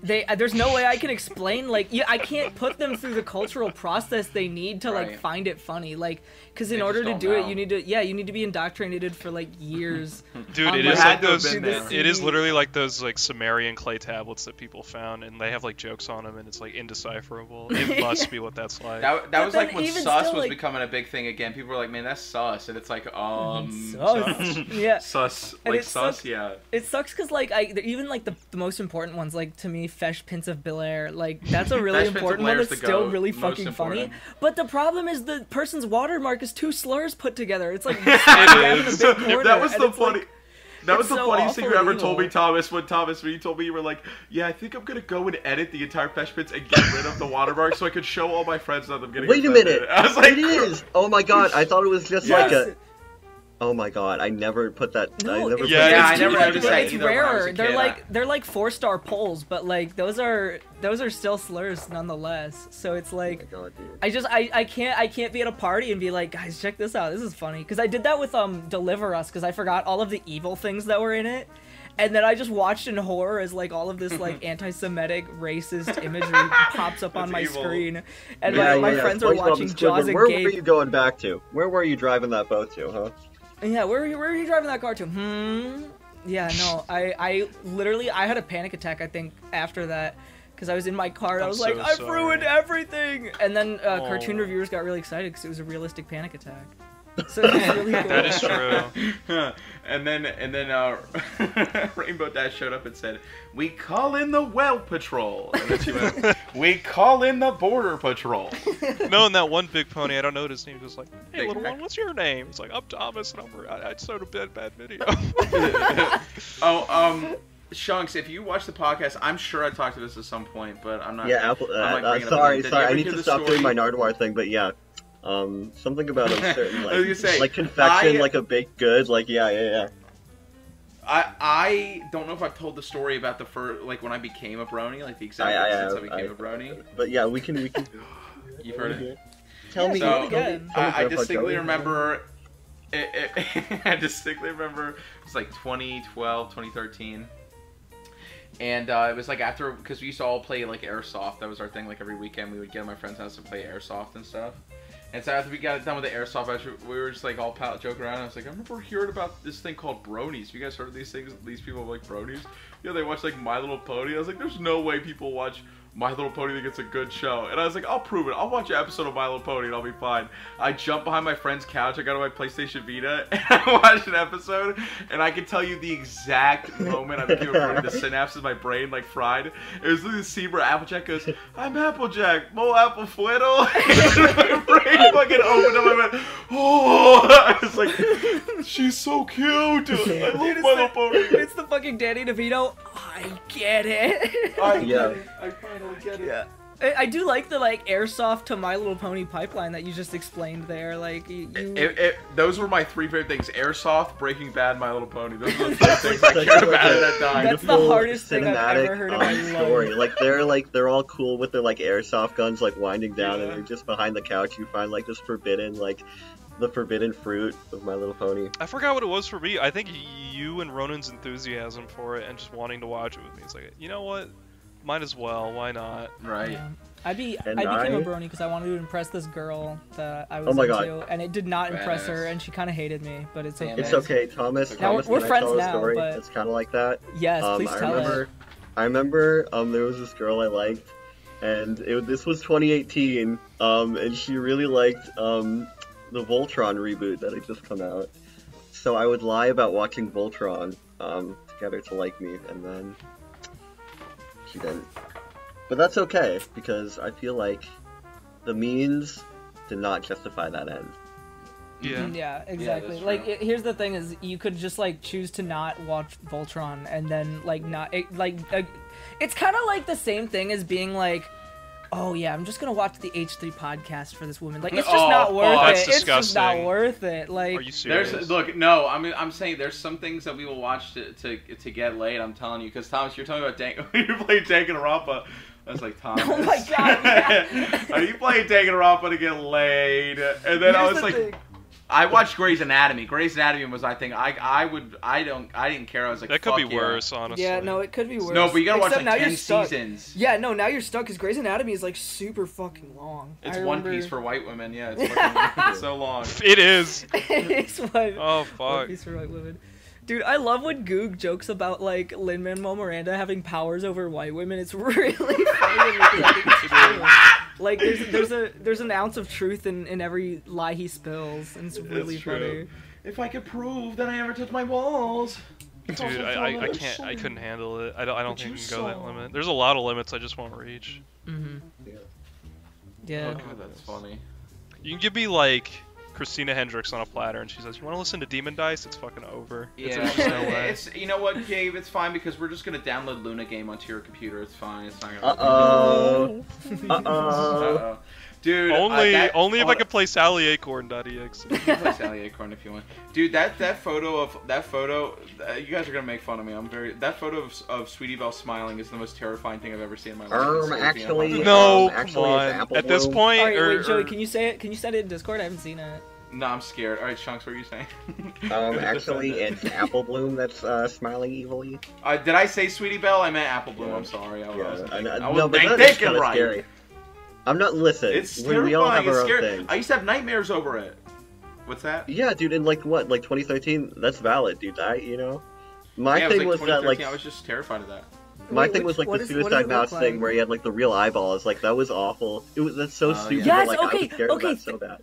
there's no way I can explain like I can't put them through the cultural process they need to like find it funny, like because in order to do it you need to be indoctrinated for like years. Dude, it is like those. It is literally like those like Sumerian clay tablets that people found, and they have like jokes on them, and it's like indecipherable. It must be what that's like. That was like when sus was becoming a big thing again. People were like, "Man, that's sus," and it's like, sus. Yeah, sus, like sus, yeah. It sucks because like even like the most important ones, like to me, Fesh Prince of Bel-Air, like that's a really important one that's still really fucking funny. But the problem is the person's watermark is two slurs put together. It's like that was the funny. That was the funniest thing you ever told me, Thomas. When you told me you were like, "Yeah, I think I'm gonna go and edit the entire Fesh Prince and get rid of the watermark so I could show all my friends that I'm getting." Wait a minute! I was like, "It is! Oh my god! I thought it was just like a." Oh my god! I never put that. No, I never. I never noticed that it's either. Rarer. They're like 4-star polls, but like those are still slurs nonetheless. So it's like, oh my god, I can't be at a party and be like, guys, check this out. This is funny. Because I did that with Deliver Us because I forgot all of the evil things that were in it. And then I just watched in horror as like all of this like anti-Semitic, racist imagery pops up on my screen, and my friends are watching Jaws and Gabe. Where were you going back to? Where were you driving that boat to, huh? Yeah, where were you driving that car to? Yeah, no, I literally I had a panic attack I think after that because I was in my car and I was like, I've ruined everything, and then cartoon reviewers got really excited because it was a realistic panic attack. So it was really cool. That is true. And then Rainbow Dash showed up and said, "We call in the Well Patrol." And then she went, "We call in the Border Patrol." No, and that one big pony, I don't know what his name, he was like, "Hey, little one, what's your name?" It's like, "I'm Thomas, and I showed a bad video." Shunks, if you watch the podcast, I'm sure I talked to this at some point, but I'm not. Yeah, sorry, I need to stop doing my Nardwuar thing, but yeah. Something about a certain like confection, like a baked good, like yeah. I don't know if I've told the story about the first, like when I became a brony, like the exact instance I became a brony. But yeah, we can. You've heard it. Tell me again. I distinctly remember. I distinctly remember it was like 2012, 2013. And it was like after, because we used to all play like airsoft. That was our thing. Like every weekend, we would get at my friend's house to play airsoft and stuff. And so after we got done with the airsoft, we were just like all joking around. And I was like, I remember hearing about this thing called bronies. You guys heard of these things? These people like bronies? Yeah, they watch like My Little Pony. I was like, there's no way people watch My Little Pony think it's a good show. And I was like, I'll prove it. I'll watch an episode of My Little Pony and I'll be fine. I jumped behind my friend's couch. I got on my PlayStation Vita and I watched an episode. And I can tell you the exact moment I became a brony. The synapses of my brain like fried. It was the scene where Applejack goes, "I'm Applejack, Mo Apple Fliddle." And my brain fucking opened up. I went, oh. I was like, she's so cute. I love My Little Pony. It's the fucking Danny DeVito. I get it. I finally get it. Yeah. I do like the like airsoft to My Little Pony pipeline that you just explained there. Like those were my three favorite things: airsoft, Breaking Bad, My Little Pony. Those are the three things I cared about at that time. That's the hardest thing I've ever heard in my story. Like they're all cool with their like airsoft guns like winding down, and they're just behind the couch. You find like this the forbidden fruit of My Little Pony. I forgot what it was for me. I think you and Ronan's enthusiasm for it and just wanting to watch it with me. It's like, you know what? Might as well. Why not? Right. Yeah. I became a brony because I wanted to impress this girl that I was into, and it did not impress her, and she kind of hated me. But it's okay. It's okay, Thomas. Now we're friends now. Story? But it's kind of like that. Yes, please tell it. I remember there was this girl I liked, and this was 2018. And she really liked the Voltron reboot that had just come out. So I would lie about watching Voltron to get her to like me, and then she didn't. But that's okay, because I feel like the means did not justify that end. Yeah. Yeah, exactly. Yeah, like, here's the thing: is you could just like choose to not watch Voltron, and then like not it's kind of like the same thing as being like, oh yeah, I'm just gonna watch the H3 podcast for this woman. Like, it's just not worth it. It's just not worth it. Like, are you serious? Look, no, I'm saying there's some things that we will watch to get laid. I'm telling you, because Thomas, you're talking about when you're playing Danganronpa. I was like, Thomas. oh my god. Yeah. Are you playing Danganronpa to get laid? And then I was like. I watched Grey's Anatomy. Grey's Anatomy was, I think, I didn't care. I was like, that could be worse, honestly. Yeah, no, it could be worse. No, but you gotta watch Except like now 10 you're stuck. seasons. Yeah, no, now you're stuck because Grey's Anatomy is like super fucking long. It's One Piece for white women. Yeah, it's fucking so long. It is. It's one. Oh fuck. One Piece for white women. Dude, I love when Goog jokes about like Lin-Manuel Miranda having powers over white women. It's really funny. Like there's an ounce of truth in every lie he spills, and it's really funny. If I could prove that I ever touched my balls. Dude, I can't. I couldn't handle it. I don't think I can go that limit. There's a lot of limits I just won't reach. Yeah. Okay, that's funny. You can give me like Christina Hendricks on a platter, and she says, "You want to listen to Demon Dice? It's fucking over." Yeah, it's you know what, Gabe? It's fine because we're just gonna download Luna Game onto your computer. It's fine. It's not gonna. Uh-oh. Dude, only if I could play SallyAcorn.exe. You can play Sally Acorn if you want. Dude, that photo, you guys are gonna make fun of me. That photo of Sweetie Belle smiling is the most terrifying thing I've ever seen in my life. Actually, no, actually, come on. At this point, all right, wait, Joey, can you say it? Can you send it in Discord? I haven't seen it. No, I'm scared. All right, Shunks, what are you saying? Actually, it's Apple Bloom that's smiling evilly. Did I say Sweetie Belle? I meant Apple Bloom. Yeah. I'm sorry. I No, was but thinking right. Scary. I'm not listening. It's terrifying. We all have our It's own scary. things. I used to have nightmares over it. What's that? Yeah, dude, in like 2013, that's valid, dude. My thing was that like I was just terrified of that. My thing was like the Suicide Mouse thing where he had like the real eyeballs. Like that was awful. That's so stupid. Yes, but, like, I was scared of that so bad.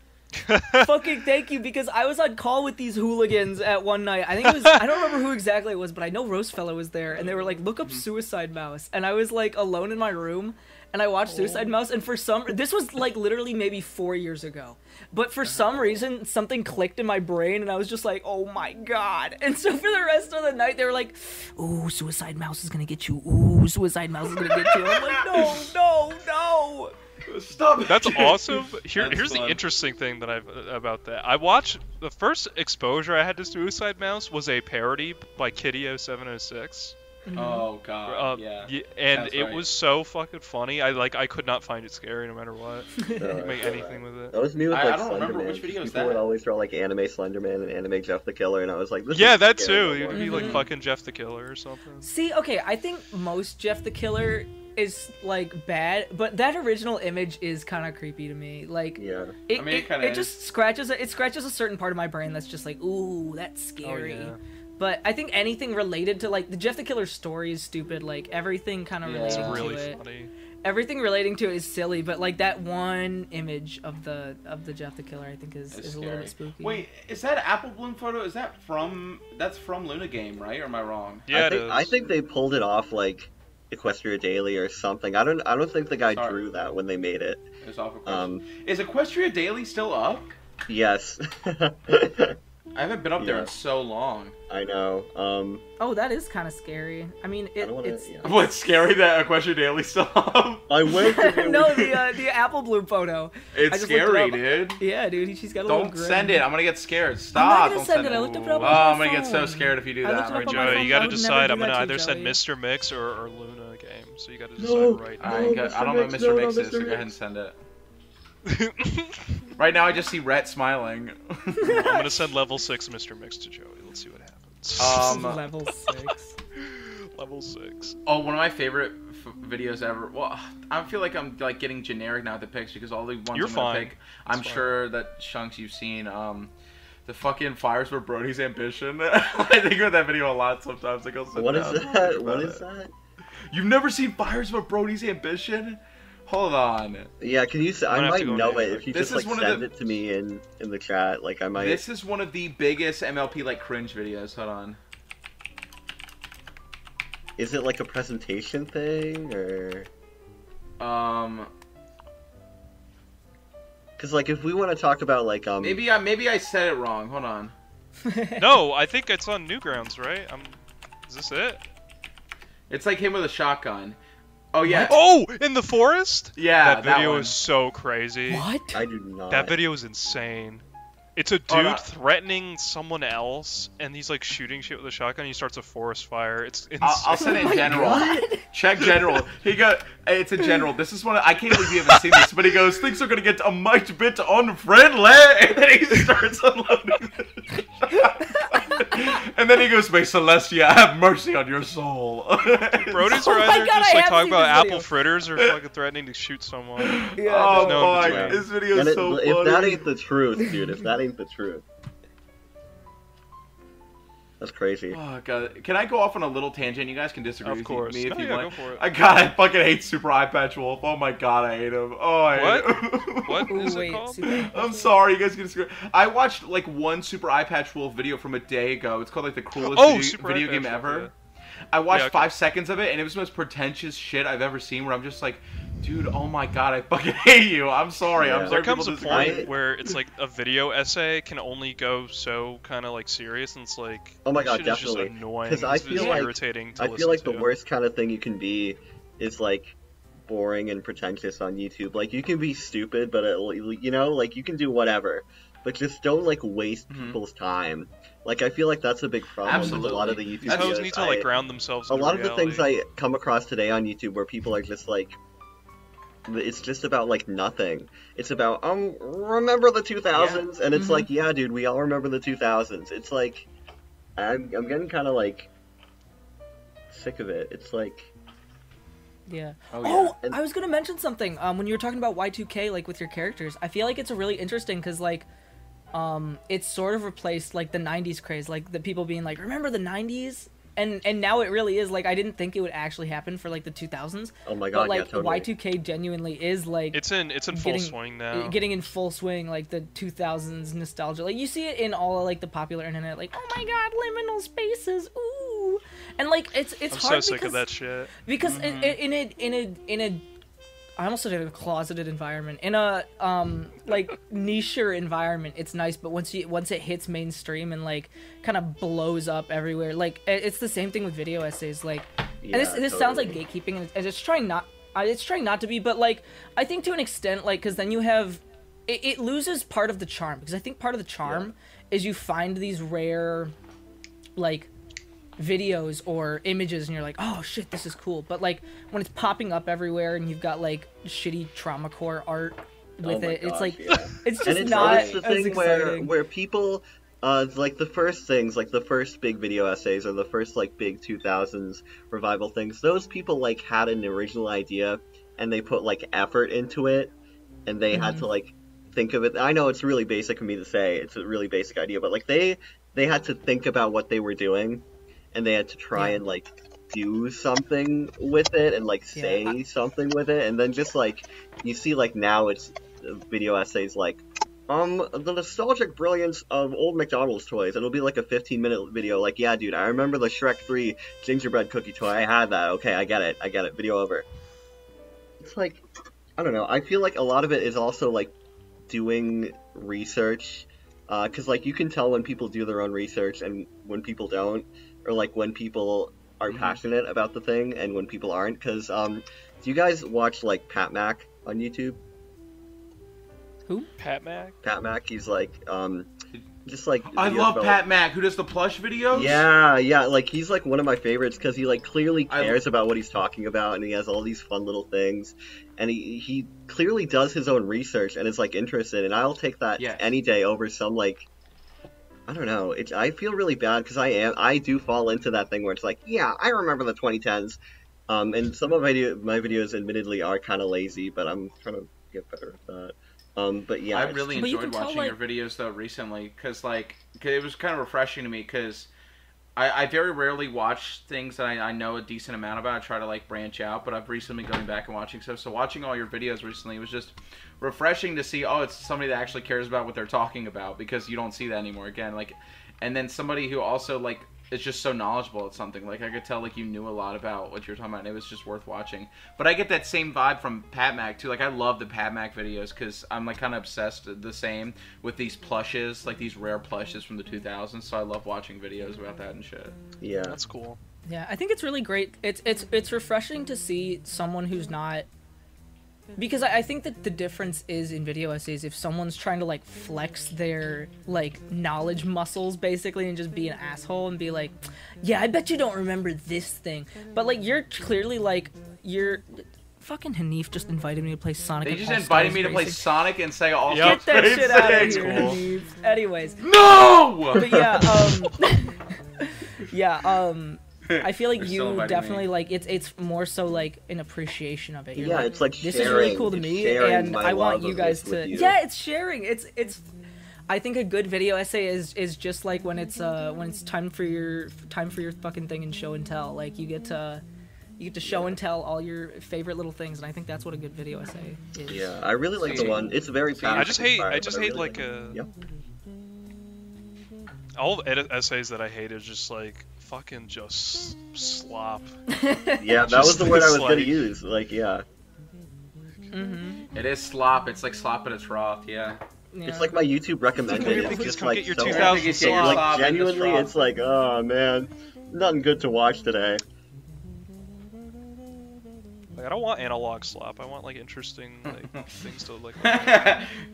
Fucking thank you, because I was on call with these hooligans at one night. I think it was, I don't remember who exactly it was, but I know Rosefellow was there, and they were like, look up Suicide Mouse. And I was like alone in my room, and I watched Suicide Mouse, and this was like literally maybe 4 years ago. But for some reason, something clicked in my brain, and I was just like, oh my god. And so for the rest of the night, they were like, ooh, Suicide Mouse is gonna get you. Ooh, Suicide Mouse is gonna get you. I'm like, no. Stop it. That's awesome. Here's fun. the interesting thing that about that. I watched the first exposure I had to Suicide Mouse was a parody by Kitty0706. Oh god, yeah. And it was so fucking funny. I could not find it scary no matter what. Make anything with it. That was me with like I don't remember which video is that. People would always draw like anime Slenderman and anime Jeff the Killer, and I was like, this yeah, is that scary too. You'd be like fucking Jeff the Killer or something. See, okay, I think most Jeff the Killer is like bad, but that original image is kind of creepy to me. Like, yeah, it just scratches a certain part of my brain that's just like, ooh, that's scary. Oh, yeah. But I think anything related to like the Jeff the Killer story is stupid. Like everything kind of related really to it. Funny. Everything relating to it is silly, but like that one image of the Jeff the Killer, I think is a little bit spooky. Wait, is that Apple Bloom photo? Is that from Luna Game, right? Or am I wrong? Yeah, I think they pulled it off like Equestria Daily or something. I don't think the guy drew that when they made it. It was off is Equestria Daily still up? Yes. I haven't been up there in so long. I know. Oh, that is kind of scary. I mean, it's... What's scary that Equestria Daily still up? I went to No, the Apple Bloom photo. It's scary, dude. Yeah, dude, she's got a little grin. Don't send it. I'm gonna get scared. Stop. I'm not gonna send it. I looked up it on my I'm gonna get so scared if you do that. Alright, Joey, you gotta decide. I'm gonna either send Mr. Mix or Luna Game. So you gotta decide right now. I don't know what Mr. Mix is, so go ahead and send it. Right now I just see Rhett smiling. I'm gonna send level 6 Mr. Mix to Joey. Let's see what happens. Level 6. Level 6. Oh, one of my favorite videos ever. Well, I feel like I'm like getting generic now with the picks because all the ones I'm gonna pick, I'm sure that Shunks you've seen. The fucking Fires for Brody's Ambition. I think about that video a lot sometimes. Like, what is that? What is that? You've never seen Fires for Brody's Ambition? Hold on. Yeah, can you? I might know it name if you This just is like one of send the- it to me in the chat. Like I might. This is one of the biggest MLP like cringe videos. Hold on. Is it like a presentation thing or? Because like if we want to talk about like maybe I said it wrong. Hold on. No, I think it's on Newgrounds, right? Is this it? It's like him with a shotgun. Oh yeah. Oh, in the forest? Yeah, That video one. is so crazy. What? I do not. That video is insane. It's a dude threatening someone else, and he's like shooting shit with a shotgun. He starts a forest fire. It's insane. I'll send it in my general. God. Check general. It's a general. This is one. I can't believe you haven't seen this, but he goes, "Things are gonna get a much bit unfriendly," and then he starts unloading. And then he goes, "May Celestia have mercy on your soul." Brody's Oh are my either God, just I like have talking seen about this video. apple fritters or fucking threatening to shoot someone. Oh no in boy, between. this video And is so funny. if that ain't the truth, dude, if that ain't the truth, that's crazy. Oh god, can I go off on a little tangent? You guys can disagree Of with course. me if No, you yeah, want. go for it. I fucking hate Super Eye Patch Wolf. Oh my god, I hate him. Oh, I hate him. What Ooh, is it wait, called? Super- I'm sorry, you guys can disagree. I watched like one Super Eye Patch Wolf video from a day ago. It's called like the coolest Super video Eye game Patch Wolf, ever. yeah. I watched Yeah, okay. 5 seconds of it, and it was the most pretentious shit I've ever seen. Where I'm just like, dude, oh my god, I fucking hate you. I'm sorry. Yeah. I'm sorry. There comes a people disagree. point where it's like a video essay can only go so kind of like serious, and it's like, Oh my this god, shit is just definitely. annoying. 'Cause I It's feel just like- irritating to I listen feel like to. the worst kind of thing you can be is like boring and pretentious on YouTube. Like you can be stupid, but you know, like you can do whatever, but just don't like waste people's time. Like I feel like that's a big problem with a lot of the YouTube These hoes videos. need to like ground themselves. A into lot of the reality. things I come across today on YouTube where people are just like, it's just about like nothing. It's about remember the 2000s, and it's like, yeah, dude, we all remember the 2000s. It's like, I'm getting kind of like sick of it. It's like, Yeah. Oh, yeah. I was gonna mention something. When you were talking about Y2K, like with your characters, I feel like it's a really interesting because like, it's sort of replaced like the '90s craze, like the people being like, "Remember the '90s?" And now it really is like I didn't think it would actually happen for like the 2000s. oh my god, But like yeah, totally. Y2K genuinely is like It's in full swing now. getting in full swing, like the 2000s nostalgia. Like you see it in all of, like the popular internet, like oh my god, liminal spaces, ooh, and like it's I'm hard so sick because of that shit. because in a I almost said a closeted environment. In a like nicher environment, it's nice, but once it hits mainstream and like kind of blows up everywhere, like it's the same thing with video essays. Like, Yeah, and this sounds like totally. gatekeeping, and it's trying not to be, but like I think to an extent, like because then you have it loses part of the charm, because I think part of the charm is you find these rare like videos or images and you're like, oh shit, this is cool. But like when it's popping up everywhere and you've got like shitty trauma core art with Oh my it, it's gosh, like yeah. it's just And it's not always the as thing exciting. where people like the first things, like the first big video essays or the first like big 2000s revival things, those people like had an original idea and they put like effort into it and they had to like think of it. I know it's really basic of me to say, it's a really basic idea, but like they had to think about what they were doing and they had to try and like do something with it and like say something with it, and then just like you see like now it's video essays like the nostalgic brilliance of old McDonald's toys. It'll be like a 15-minute video like, yeah dude, I remember the Shrek 3 gingerbread cookie toy, I had that, okay, I get it, video over. It's like, I don't know, I feel like a lot of it is also like doing research, because like you can tell when people do their own research and when people don't, or like when people are passionate about the thing and when people aren't. Because do you guys watch like Pat Mac on YouTube? Who? Pat Mac? Pat Mac, he's like just like I videos love about, Pat Mac, who does the plush videos. yeah, like he's like one of my favorites because he like clearly cares about what he's talking about, and he has all these fun little things, and he clearly does his own research and is like interested, and I'll take that any day over some like, I don't know. I feel really bad because I do fall into that thing where it's like, yeah, I remember the 2010s, and some of my videos admittedly are kind of lazy, but I'm trying to get better at that. But yeah, I really But you enjoyed can tell, watching your videos though recently, because like it was kind of refreshing to me, because I very rarely watch things that I know a decent amount about. I try to like branch out, but I've recently been going back and watching stuff. So watching all your videos recently was just refreshing to see. Oh, it's somebody that actually cares about what they're talking about, because you don't see that anymore. Again, like, and then somebody who also like is just so knowledgeable at something. Like I could tell like you knew a lot about what you're talking about, and it was just worth watching. But I get that same vibe from Pat Mac too. Like I love the Pat Mac videos because I'm like kind of obsessed the same with these plushes, like these rare plushes from the 2000s. So I love watching videos about that and shit. Yeah, that's cool. Yeah, I think it's really great. It's refreshing to see someone who's not. Because I think that the difference is in video essays, if someone's trying to, like, flex their, like, knowledge muscles, basically, and just be an asshole and be like, yeah, I bet you don't remember this thing. But, like, you're clearly, like, fucking Hanif just invited me to play Sonic. They just invited me to play Sonic and say all Get that shit out of here, Hanif. Anyways. No! But, yeah, I feel like you definitely like it's more so like an appreciation of it. You're it's like this sharing, is really cool to me, and I want you guys to. Yeah, it's sharing. It's. I think a good video essay is just like when it's time for your fucking thing and show and tell. Like you get to show and tell all your favorite little things, and I think that's what a good video essay is. Yeah, I really like the one. It's very passionate. I just hate really like all essays that I hate is just like fucking just slop. Yeah, that was the word I was gonna use. Like, yeah. Mm-hmm. It is slop. It's like slop at its Roth. Yeah. It's like my YouTube recommended. It's just like get your so 2000 slop. like genuinely, it's like, oh man, nothing good to watch today. Like, I don't want analog slop. I want like interesting like things to like.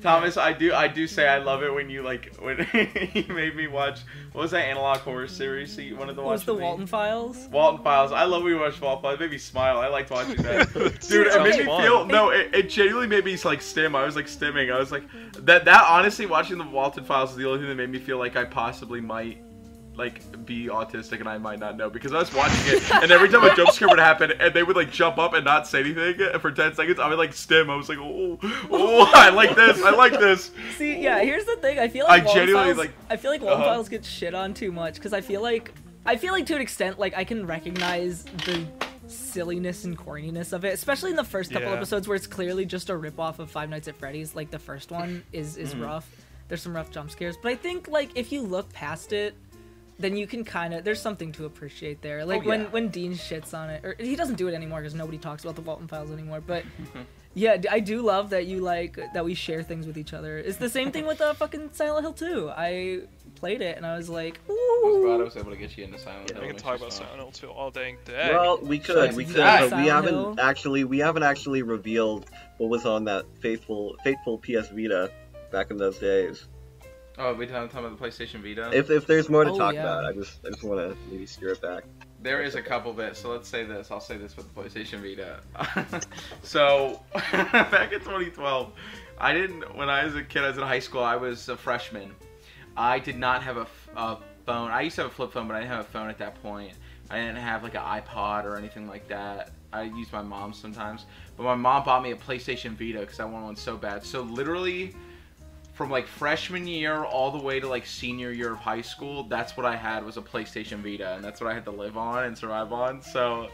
Thomas, I do say I love it when you like when you made me watch, what was that analog horror series you wanted to watch? Was the Walton Files? Walton Files. I love when you watch Walton Files. It made me smile. I liked watching that. Dude, it Sounds made me fun. feel it genuinely made me like stim. I was like stimming. I was like that honestly, watching the Walton Files is the only thing that made me feel like I possibly might like be autistic and I might not know, because I was watching it and every time a jump scare would happen and they would like jump up and not say anything for 10 seconds, I would like stim. I was like, oh, I like this. See, yeah, here's the thing. I feel like Walton Uh-huh. Files get shit on too much, because I feel like to an extent, like I can recognize the silliness and corniness of it, especially in the first couple episodes where it's clearly just a ripoff of Five Nights at Freddy's. Like the first one is rough. There's some rough jump scares, but I think like if you look past it, then you can kind of, there's something to appreciate there. Like when Dean shits on it, or he doesn't do it anymore because nobody talks about the Walton Files anymore, but yeah, I do love that you like, that we share things with each other. It's the same thing with fucking Silent Hill 2. I played it and I was like, ooh. I was glad I was able to get you into Silent Hill. We can talk about Silent Hill 2 all dang day. Well, we could, but we haven't actually revealed what was on that fateful PS Vita back in those days. Oh, we didn't talk about the PlayStation Vita? If there's more to talk about, I just want to maybe steer it back. There is a couple bits, so let's say this. I'll say this with the PlayStation Vita. So, back in 2012, when I was a kid, I was in high school, I was a freshman. I did not have a phone. I used to have a flip phone, but I didn't have a phone at that point. I didn't have like an iPod or anything like that. I used my mom's sometimes. But my mom bought me a PlayStation Vita because I wanted one so bad. So literally, from like freshman year all the way to like senior year of high school, that's what I had, was a PlayStation Vita, and that's what I had to live on and survive on. So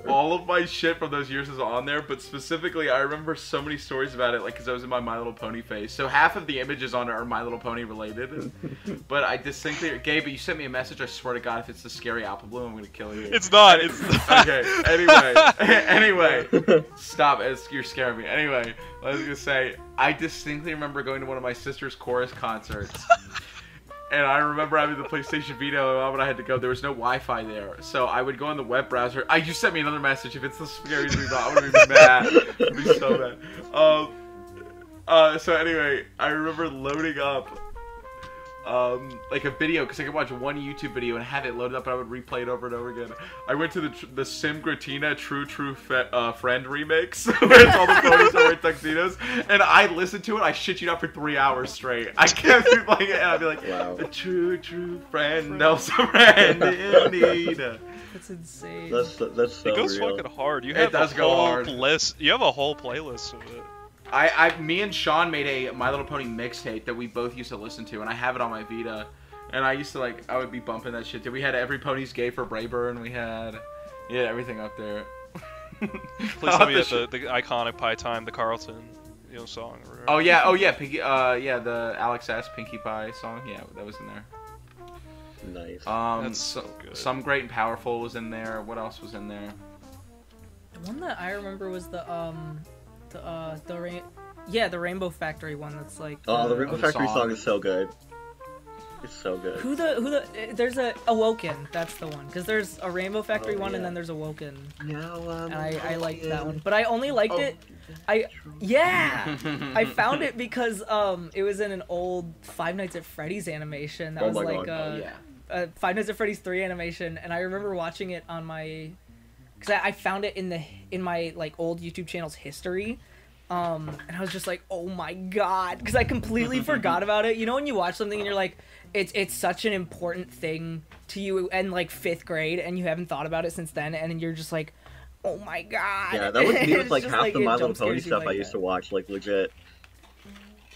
all of my shit from those years is on there, but specifically I remember so many stories about it, like because I was in my Little Pony phase. So half of the images on it are My Little Pony related. But I distinctly, Gabe, you sent me a message. I swear to God, if it's the scary apple bloom, I'm gonna kill you. It's not. Okay. Anyway, stop. You're scaring me. Anyway, I was gonna say, I distinctly remember going to one of my sister's chorus concerts. And I remember having the PlayStation Vita when I had to go. There was no Wi-Fi there, so I would go on the web browser. You sent me another message. If it's the scariest thing, I would be mad. I'd be so mad. So anyway, I remember loading up like a video, because I could watch one YouTube video and have it loaded up, and I would replay it over and over again. I went to the Sim Gratina True Friend remix, where it's all the photos are wearing tuxedos, and I listened to it. I shit you not for 3 hours straight. I kept playing it, and I'd be like, wow. A true friend, knows a friend in need. That's insane. That's so It goes real. fucking hard. You have does a go whole hard. list. You have a whole playlist of it. Me and Sean made a My Little Pony mixtape that we both used to listen to, and I have it on my Vita. And I used to I would be bumping that shit. We had Every Pony's Gay for Brayburn. We had everything up there. Please tell me the iconic Pie Time, the Carlton, song. Oh yeah, Pinkie, the Alex S. Pinkie Pie song. Yeah, that was in there. Nice. That's so good. Some Great and Powerful was in there. What else was in there? The one that I remember was the Rainbow Factory one. That's like. The Rainbow Factory song is so good. It's so good. There's a Awoken. That's the one. Because there's a Rainbow Factory one, and then there's Awoken. Now and I liked that one, but I only liked it. I found it because it was in an old Five Nights at Freddy's animation. That was like Five Nights at Freddy's 3 animation, and I remember watching it on my. Because I found it in my like old YouTube channel's history. And I was just like, oh my god, because I completely forgot about it. You know when you watch something and you're like, it's such an important thing to you in like 5th grade, and you haven't thought about it since then, and you're just like, oh my god. Yeah, that was me with like half the My Little Pony stuff I used to watch, like legit.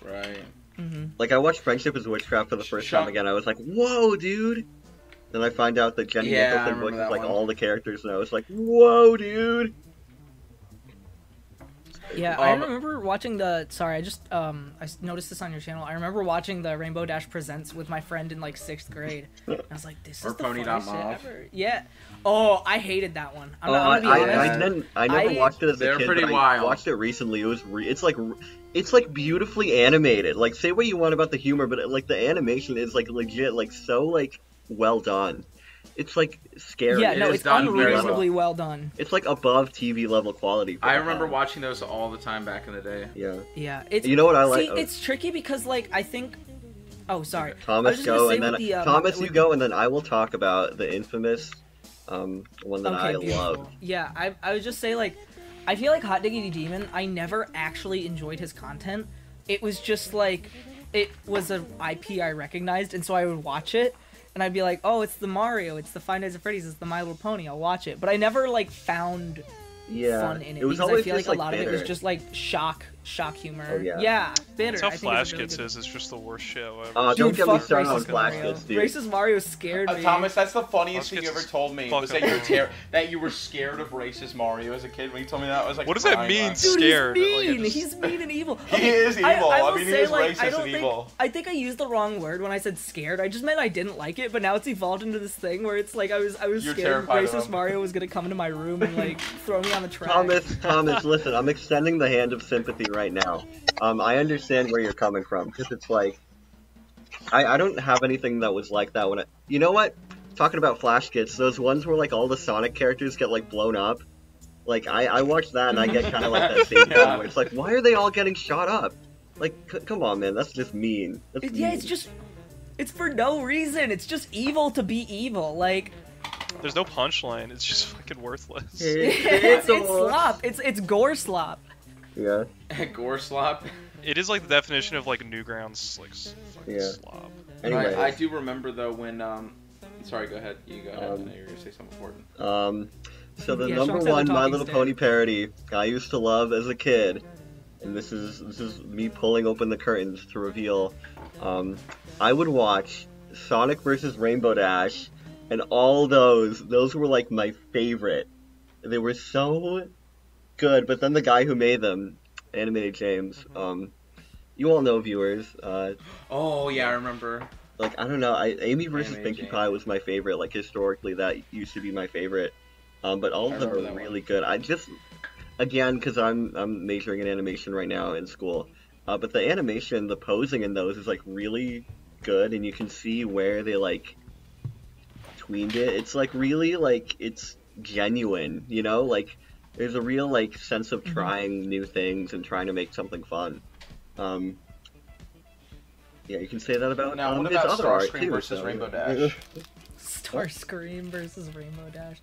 Right. Mm-hmm. Like I watched Friendship is Witchcraft for the first time again. I was like, whoa, dude. Then I find out that Jenny Nicholson voices like all the characters, and I was like, whoa, dude. Yeah, I remember watching the. Sorry, I just I noticed this on your channel. I remember watching the Rainbow Dash Presents with my friend in like 6th grade. I was like, "This is the funniest shit ever." Yeah. Oh, I hated that one. I'm not gonna be honest. I never watched it as a kid. Pretty but wild. I watched it recently. It was it's like beautifully animated. Like say what you want about the humor, but like the animation is like legit, like so like well done. It's like scary. Yeah, no, it's unreasonably well done. It's like above TV level quality. I remember watching those all the time back in the day. Yeah. Yeah. You know what I like? See, it's tricky because like I think. Oh, sorry. Thomas, go and then Thomas, you go, and then I will talk about the infamous one that I love. Yeah, I would just say like, I feel like Hot Diggity Demon. I never actually enjoyed his content. It was just like, it was an IP I recognized, and so I would watch it. And I'd be like, oh, it's the Mario, it's the Five Nights at Freddy's, it's the My Little Pony, I'll watch it. But I never, like, found fun in it. Was because I feel like a lot of it was just, like, shock humor. Oh, yeah. Yeah, bitter. That's how Flash Kids is. It's just the worst shit ever. Don't get me started on Flash Kids, dude. Racist Mario scared me. Thomas, that's the funniest thing you ever told me. Was that you were scared of racist Mario as a kid. When you told me that, I was like, what does that mean, scared? Dude, he's mean and evil. Okay, he is evil. I mean, he is racist and evil. I think I used the wrong word when I said scared. I just meant I didn't like it, but now it's evolved into this thing where it's like I was scared racist Mario was gonna come into my room and like throw me on the track. Thomas, listen, I'm extending the hand of sympathy right now. I understand where you're coming from, because it's like, I don't have anything that was like that when you know what? Talking about Flash Kids, those ones where like all the Sonic characters get like blown up, like I watch that and I get kind of like that same thing where it's like, why are they all getting shot up? Like, come on, man, that's just mean. Yeah, it's for no reason. It's just evil to be evil, like. There's no punchline. It's just fucking worthless. It's slop. It's gore slop. Yeah. Gore slop. It is like the definition of like Newgrounds, like fucking slop. Anyway, I do remember though when sorry, go ahead. You go ahead. I know you were gonna say something important. So the number one My Little Pony parody I used to love as a kid, and this is me pulling open the curtains to reveal. I would watch Sonic vs. Rainbow Dash, and all those were like my favorite. They were so good, but then the guy who made them, Animated James, you all know, viewers. Oh yeah, I remember. Like, I don't know, Amy vs. Pinkie Pie was my favorite. Like, historically, that used to be my favorite. But all of them are really good. I just, again, because I'm majoring in animation right now in school. But the animation, the posing in those is like really good, and you can see where they like tweened it. It's like really like it's genuine, you know? Like, there's a real like sense of trying new things and trying to make something fun. Yeah, you can say that about now. What about Starscream versus Rainbow Dash? Starscream versus Rainbow Dash.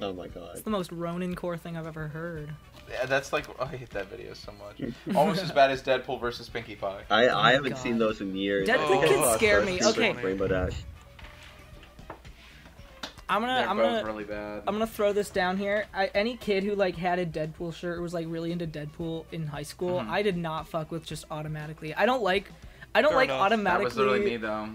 Oh my god. It's the most Ronin core thing I've ever heard. Yeah, that's like, I hate that video so much. Almost as bad as Deadpool versus Pinkie Pie. I haven't seen those in years. Deadpool can scare me. Okay. Rainbow Dash. I'm gonna throw this down here. Any kid who like had a Deadpool shirt or was like really into Deadpool in high school, I did not fuck with just automatically. I don't like automatically. That was literally me though.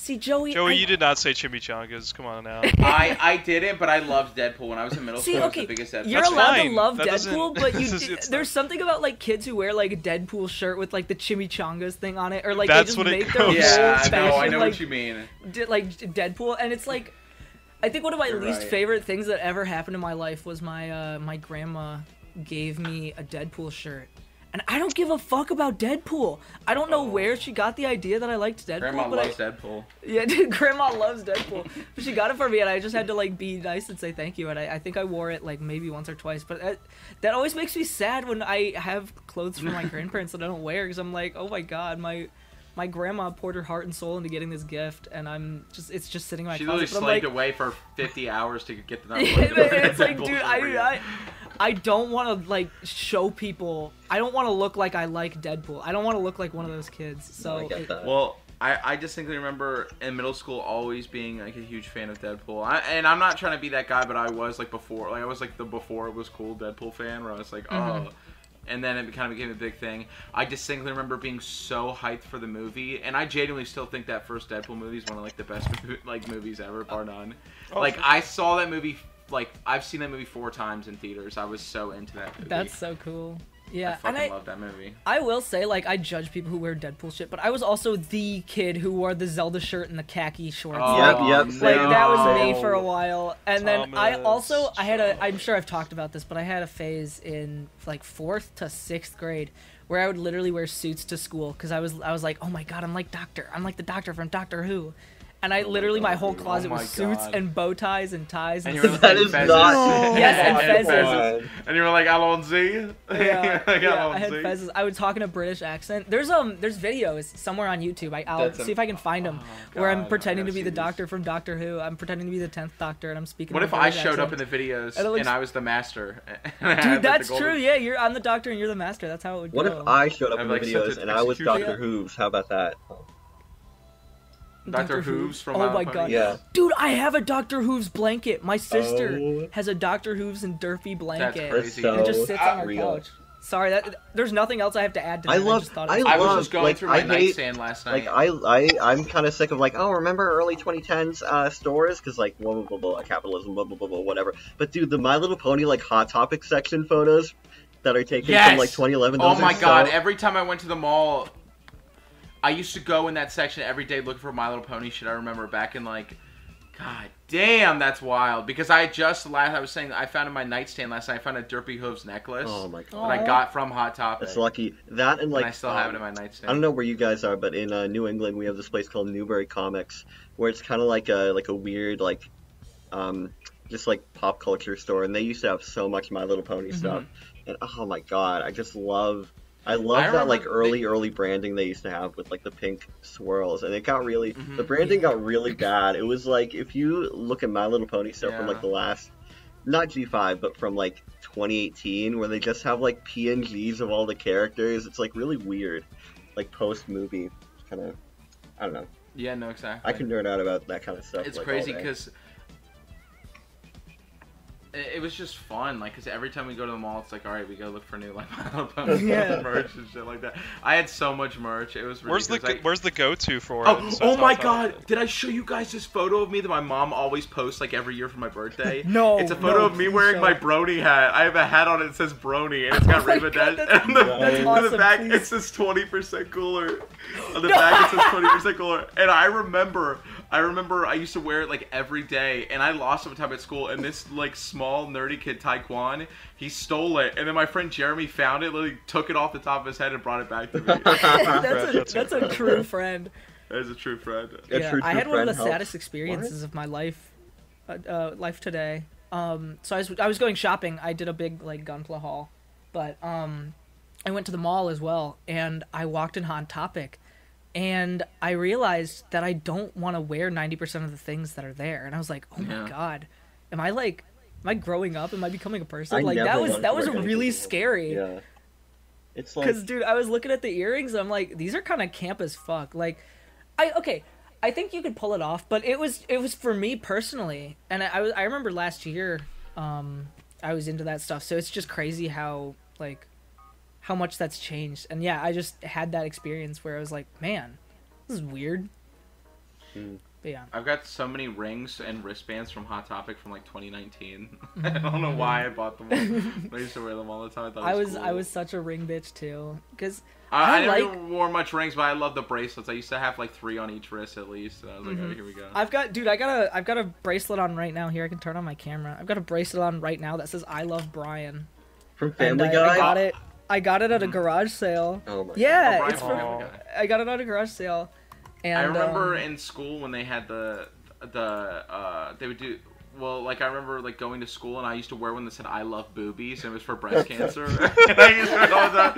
See, Joey, you did not say chimichangas. Come on now. I didn't, but I loved Deadpool when I was in middle school. I was the biggest Deadpool. You're That's allowed fine. to love That Deadpool, doesn't- but there's something about like kids who wear like a Deadpool shirt with like the chimichangas thing on it, or like That's they what just it make their whole goes. Yeah, fashion, I know like, what you mean. like Deadpool, and it's like, I think one of my You're least right. favorite things that ever happened in my life was my my grandma gave me a Deadpool shirt. And I don't give a fuck about Deadpool. I don't know where she got the idea that I liked Deadpool. Grandma but loves Deadpool. Yeah, dude, Grandma loves Deadpool. But she got it for me, and I just had to like be nice and say thank you. And I think I wore it like maybe once or twice. But that always makes me sad when I have clothes from my grandparents that I don't wear, because I'm like, oh my god, my grandma poured her heart and soul into getting this gift, and it's just sitting in my She closet. literally But I'm slaved away for 50 hours to get the it's like, dude, I don't want to like show people. I don't want to look like I like Deadpool. I don't want to look like one of those kids. So I get that. Well, I distinctly remember in middle school always being like a huge fan of Deadpool. And I'm not trying to be that guy, but I was like before. Like I was like the before it was cool Deadpool fan, where I was like, oh. And then it kind of became a big thing. I distinctly remember being so hyped for the movie, and I genuinely still think that first Deadpool movie is one of like the best like movies ever, bar none. Like I saw that movie. Like, I've seen that movie 4 times in theaters. I was so into that movie. That's so cool. Yeah, I fucking love that movie. I will say, like, I judge people who wear Deadpool shit, but I was also the kid who wore the Zelda shirt and the khaki shorts. Oh, Yep. Like, that was me no. for a while. And then I'm sure I've talked about this, but I had a phase in, like, 4th to 6th grade where I would literally wear suits to school, because I was like, oh my god, I'm like the doctor from Doctor Who. And I literally, my whole closet was suits and bow ties and ties. And And you were That like, is fezzes. not. Yes, and and fezzes. And you were like, Alonzi? Yeah, Like, yeah, I had Alonzi? fezzes. I would talk in a British accent. There's videos somewhere on YouTube. I'll see if I can find them where I'm God, pretending I to be the gotta see Doctor from Doctor Who. I'm pretending to be the 10th Doctor, and I'm speaking. What in if a I British showed up accent. in the videos And it looks- and I was the master? And I had, like, Dude, the that's golden- true. Yeah, I'm the Doctor and you're the Master. That's how it would What go. if I showed up I'm in the like such videos an and I was executioner. Doctor Who's? How about that? Dr. Hooves from Oh My my Little god. Pony? Yeah. Dude, I have a Doctor Who's blanket. My sister Oh. has a Doctor Who's and Derpy blanket. That's That's crazy. so It just sits on her real. couch. Sorry, there's nothing else I have to add to that. I love- just thought I it was I was love- just going like, through my I hate- nightstand last night. Like I'm kind of sick of like, oh, remember early 2010s stores, because like blah, blah blah blah capitalism, blah blah blah blah whatever. But dude, the My Little Pony like Hot Topic section photos that are taken from like 2011. Oh those my are god! so- Every time I went to the mall, I used to go in that section every day looking for My Little Pony shit. I remember back in like, god damn, that's wild. Because I was saying I found in my nightstand last night. I found a Derpy Hooves necklace Oh my that god, I got from Hot Topic. that's lucky. That and like and I still have it in my nightstand. I don't know where you guys are, but in New England we have this place called Newbury Comics, where it's kind of like a weird like, just like pop culture store, and they used to have so much My Little Pony stuff, and oh my god, I love that like early branding they used to have with like the pink swirls, and it got really the branding got really bad. It was like if you look at My Little Pony stuff from like the last, not G5, but from like 2018, where they just have like PNGs of all the characters. It's like really weird, like post movie kind of. I don't know. Yeah, no, exactly. I can nerd out about that kind of stuff. It's like, crazy all day. because it was just fun, like, because every time we go to the mall, it's like, all right, we gotta look for new like My Little Pony merch and shit like that. I had so much merch. It was ridiculous. Where's the go-to for it? Oh my god! Did I show you guys this photo of me that my mom always posts like every year for my birthday? No, it's a photo of me wearing my Brony hat. I have a hat on it that says Brony, and it's got Rainbow Dash. And that's on the awesome, back please. it says 20% cooler. On the back it says 20% cooler. And I remember I used to wear it like every day, and I lost it one time at school, and this like small nerdy kid Taekwon, he stole it, and then my friend Jeremy found it, literally took it off the top of his head and brought it back to me. that's a true friend. That is a true friend. Yeah, I had one of the friend saddest experiences of my life, life today. So I was going shopping. I did a big like Gunpla haul, but I went to the mall as well, and I walked in Hot Topic, and I realized that I don't want to wear 90% of the things that are there, and I was like, oh my god, am I growing up? Am I becoming a person? Like that was really scary. Yeah. It's like, because dude, I was looking at the earrings, and I'm like, these are kind of camp as fuck. Like, I think you could pull it off, but it was for me personally, and I remember last year, I was into that stuff, so it's just crazy how much that's changed. And yeah, I just had that experience where I was like, man, this is weird. But yeah. I've got so many rings and wristbands from Hot Topic from like 2019. I don't know why I bought them all. I used to wear them all the time. I was such a ring bitch too, because I never even wore much rings, but I love the bracelets. I used to have like 3 on each wrist at least, and I was like, oh, here we go. I've got a bracelet on right now. Here, I can turn on my camera. I've got a bracelet on right now that says "I love Brian." From Family Guy. I got it at a garage sale. Oh my yeah, God. it's from. I got it at a garage sale. And, I remember in school when they had they would do. Well, like, I remember, like, going to school, and I used to wear one that said, I love boobies, and it was for breast cancer. And I used to wear all that.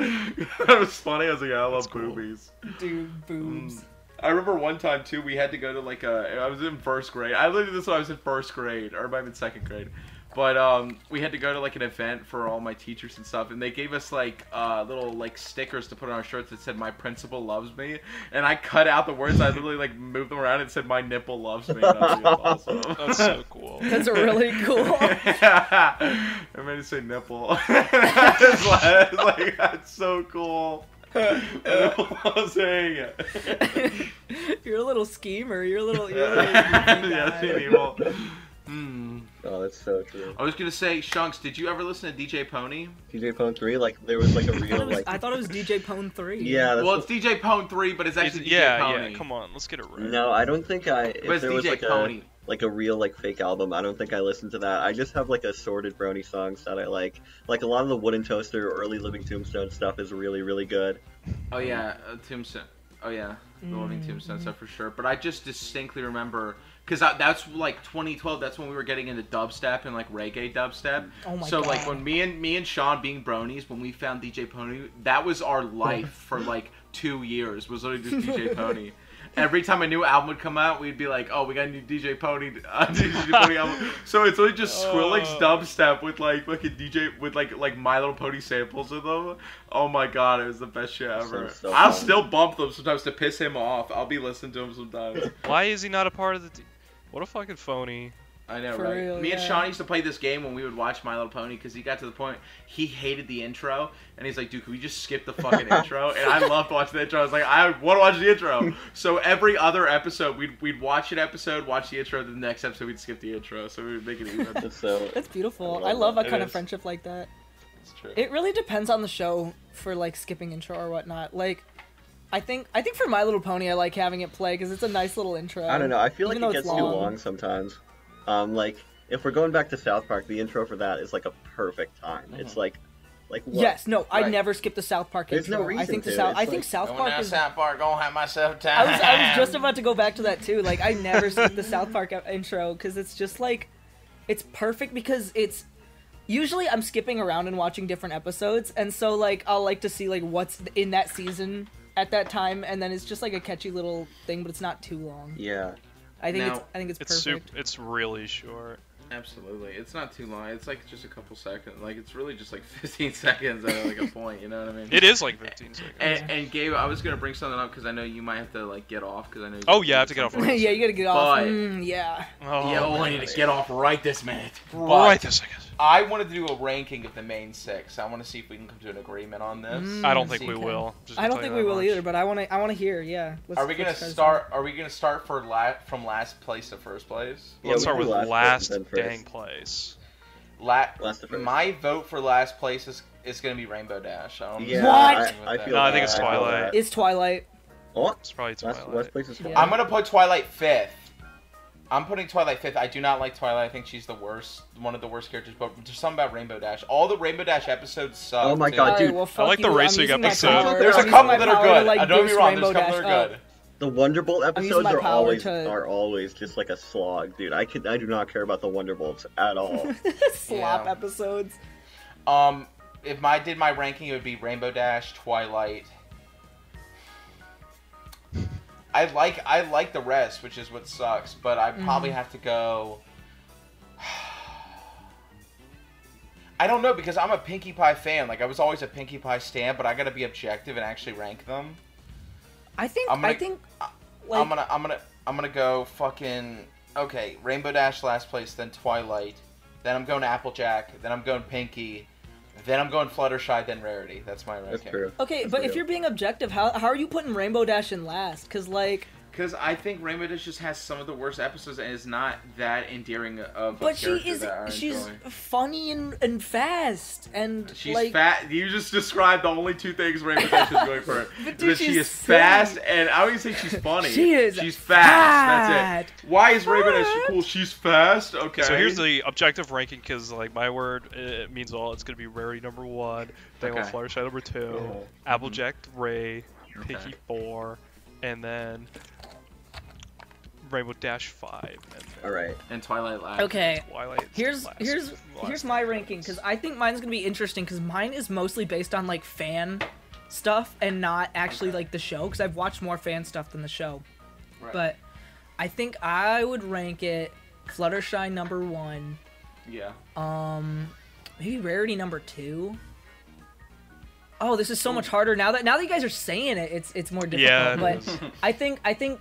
That was funny. I was like, yeah, I love boobies. Dude, boobs. I remember one time, too, we had to go to, like, I was in first grade. I literally did this when I was in first grade, or maybe in second grade. But we had to go to, like, an event for all my teachers and stuff, and they gave us, like, little, like, stickers to put on our shirts that said, my principal loves me, and I cut out the words, I literally, like, moved them around and said, my nipple loves me, and I was like, that's awesome. That's so cool. That's really cool. I made it say nipple. It's like, that's so cool. I was saying it. You're a little schemer, you're a little yeah, evil. Oh, that's so true. I was gonna say, Shunks, did you ever listen to DJ Pony? DJ Pone 3, like, there was, like, a real, like... I thought it was DJ Pone 3. Yeah, that's well, it's DJ Pone 3, but it's actually DJ Pony. Yeah, come on, let's get it right. No, I don't think But it's there was, DJ Pony. like a real, like, fake album, I don't think I listened to that. I just have, like, assorted brony songs that I like. Like, a lot of the Wooden Toaster, early Living Tombstone stuff is really, really good. Oh, yeah, Tombstone. Oh, yeah, the Living Tombstone stuff for sure. But I just distinctly remember... Because that's like 2012. That's when we were getting into dubstep and like reggae dubstep. Oh my so God. like when me and Sean being bronies, when we found DJ Pony, that was our life for like 2 years. Was literally just DJ Pony. Every time a new album would come out, we'd be like, "Oh, we got a new DJ Pony album." So it's really just Skrillex dubstep with like fucking DJ with like My Little Pony samples in them. Oh my God, it was the best shit ever. So I'll fun. still bump them sometimes to piss him off. I'll be listening to him sometimes. Why is he not a part of the... What a fucking phony. I know, For right? real, Me and yeah. Sean used to play this game when we would watch My Little Pony because he got to the point he hated the intro and he's like, dude, can we just skip the fucking intro? And I loved watching the intro. I was like, I want to watch the intro. So every other episode, we'd watch an episode, watch the intro, then the next episode we'd skip the intro. So we would make it even. That's beautiful. I love a kind of is. friendship like that. It's true. It really depends on the show for like skipping intro or whatnot. Like, I think for My Little Pony, I like having it play because it's a nice little intro. I don't know, I feel like Even it though gets it's too long sometimes. Like, if we're going back to South Park, the intro for that is like a perfect time. It's like what? Yes, no, I Right. never skip the South Park There's intro. no reason I think to. I It's think like- South Park is. South Park, gonna have myself time. I was just about to go back to that too. Like, I never skip the South Park intro because it's just like, it's perfect because it's. Usually I'm skipping around and watching different episodes, and so like I'll like to see like what's in that season at that time, and then it's just like a catchy little thing, but it's not too long. Yeah. I think Now, it's It's perfect. it's really short. Absolutely. It's not too long. It's like just a couple seconds. Like, it's really just like 15 seconds at like a point, you know what I mean? It is like 15 seconds. And Gabe, I was going to bring something up because I know you might have to like get off because I know you Oh, yeah, I have to get off. Yeah, you gotta get off. But- Yeah. Oh, Yo, I need to get off right this minute. right this second. I wanted to do a ranking of the main 6. I want to see if we can come to an agreement on this. I don't think See- we will. Just I gonna don't tell think you we that will much. either, but I wanna hear. Yeah. Are we gonna start? Are we gonna start from last place to first place? Yeah, Let's we start do with last last place and then dang first. place. Last to first. My vote for last place is gonna be Rainbow Dash. I don't Yeah, know What? I feel No, I that. think it's feel Twilight. that. It's Twilight. Oh, It's probably Twilight. last place is Yeah. I'm gonna put Twilight 5th. I'm putting Twilight 5th. I do not like Twilight. I think she's the worst, one of the worst characters. But there's something about Rainbow Dash. All the Rainbow Dash episodes suck. Oh my too. God, Alright, dude. well, fuck like the you. I'm racing using my episode. power. There's I'm a using couple my that are power good. to, like, I don't get me boost wrong. There's a Rainbow couple that Dash are up. good. The Wonderbolt using episodes my are power to- always just like a slog, dude. I do not care about the Wonderbolts at all. Slop Yeah. episodes. If I did my ranking, it would be Rainbow Dash, Twilight. I like the rest, which is what sucks. But I probably have to go. I don't know because I'm a Pinkie Pie fan. Like I was always a Pinkie Pie stan, but I gotta be objective and actually rank them. I think. I'm gonna- Like, I'm gonna go fucking okay. Rainbow Dash last place, then Twilight, then I'm going Applejack, then I'm going Pinkie, then I'm going Fluttershy, then Rarity. That's my ranking. That's true. okay, That's but if real. you're being objective, how are you putting Rainbow Dash in last? Because like, Because I think Rainbow Dash just has some of the worst episodes and is not that endearing of but a character she's funny and fast and she's like, fat. You just described the only two things Rainbow Dash is going for. Dude, she is fast and I wouldn't say she's funny. She's fast. That's it. Why is Rainbow Dash cool? She's fast. Okay. So here's the objective ranking because like my word it means all. It's gonna be Rarity number 1, Dangle Fluttershy number 2, Applejack 3, Pinky 4, and then Rainbow Dash 5. All right. And Twilight Lab. Okay. Here's Here's my ranking because I think mine's gonna be interesting because mine is mostly based on like fan stuff and not actually like the show because I've watched more fan stuff than the show. Right. But I think I would rank it Fluttershy number 1. Yeah. Maybe Rarity number 2. Oh, this is so much harder now that you guys are saying it. It's more difficult. Yeah, but I think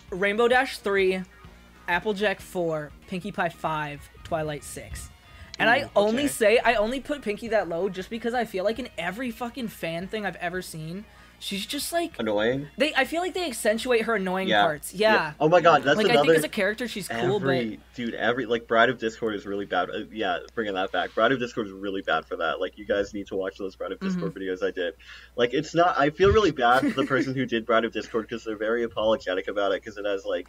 Rainbow Dash 3, Applejack 4, Pinkie Pie 5, Twilight 6. And I only put Pinkie that low just because I feel like in every fucking fan thing I've ever seen, she's just like annoying. I feel like they accentuate her annoying parts. Yeah. Oh my god, that's like, another. I think as a character she's cool, Every like Bride of Discord is really bad. Bringing that back. Bride of Discord is really bad for that. Like you guys need to watch those Bride of Discord videos I did. Like it's not. I feel really bad for the person who did Bride of Discord because they're very apologetic about it because it has like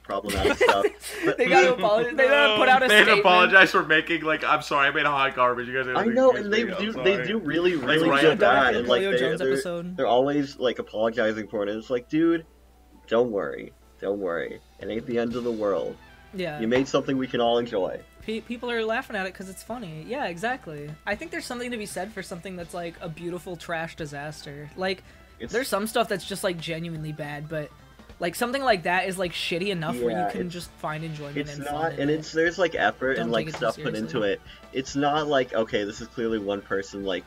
problematic stuff. But, they gotta apologize. They gotta put out a statement. They apologize for making like I'm sorry I made a hot garbage. You guys. I know, and they do really good that, and like they're always like apologizing for it. And it's like, dude, don't worry, it ain't the end of the world. Yeah. You made something we can all enjoy. People are laughing at it because it's funny. Yeah, exactly. I think there's something to be said for something that's like a beautiful trash disaster. Like, there's some stuff that's just like genuinely bad, but like something like that is like shitty enough where you can just find enjoyment. It's and not, fun and it. there's like effort Don't and like take it stuff too put seriously. into it. It's not like okay, this is clearly one person like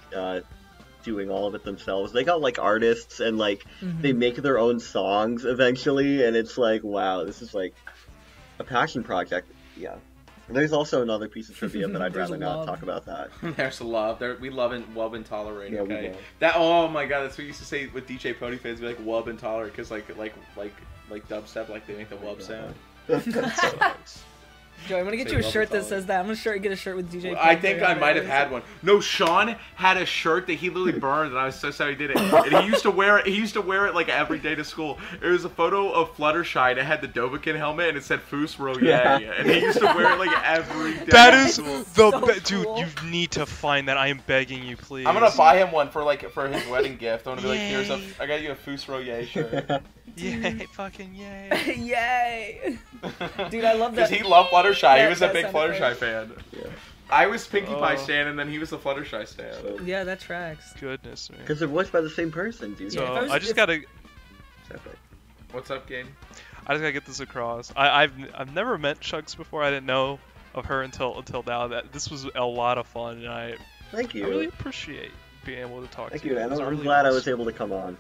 doing all of it themselves. They got like artists and like they make their own songs eventually, and it's like wow, this is like a passion project. Yeah. There's also another piece of trivia, but I'd rather not talk about that. There's love. We love and wub and tolerate. Yeah, okay. That. Oh my god, that's what we used to say with DJ Pony fans. Be like wub and tolerate because like dubstep, like they make the wub sound. That's so nice. Joey, I'm gonna get you a shirt that says that. I'm gonna get a shirt with DJ. I think I might have had one. No, Sean had a shirt that he literally burned, and I was so sad he did it. And he used to wear it. He used to wear it like every day to school. It was a photo of Fluttershy, and it had the Dovahkiin helmet, and it said "Foos Roye," and he used to wear it like every day. That is the so dude. cool. You need to find that. I am begging you, please. I'm gonna buy him one for his wedding gift. I'm gonna be like, here's I got you a Foos Roye shirt. Yay! Fucking yay! Yay! Dude, I love that. Because he loved Fluttershy. He that- was a that big sound Fluttershy effect. fan. Yeah. I was Pinkie Pie stan, and then he was the Fluttershy stan. Yeah, that tracks. Goodness me. Because they're voiced by the same person, dude. So if I was- I just if- gotta. What's up, Gabe? I just gotta get this across. I've never met Shunks before. I didn't know of her until now. That this was a lot of fun, and I Thank you. really appreciate being able to talk Thank to you, you. and It was I'm really glad I nice. was able to come on.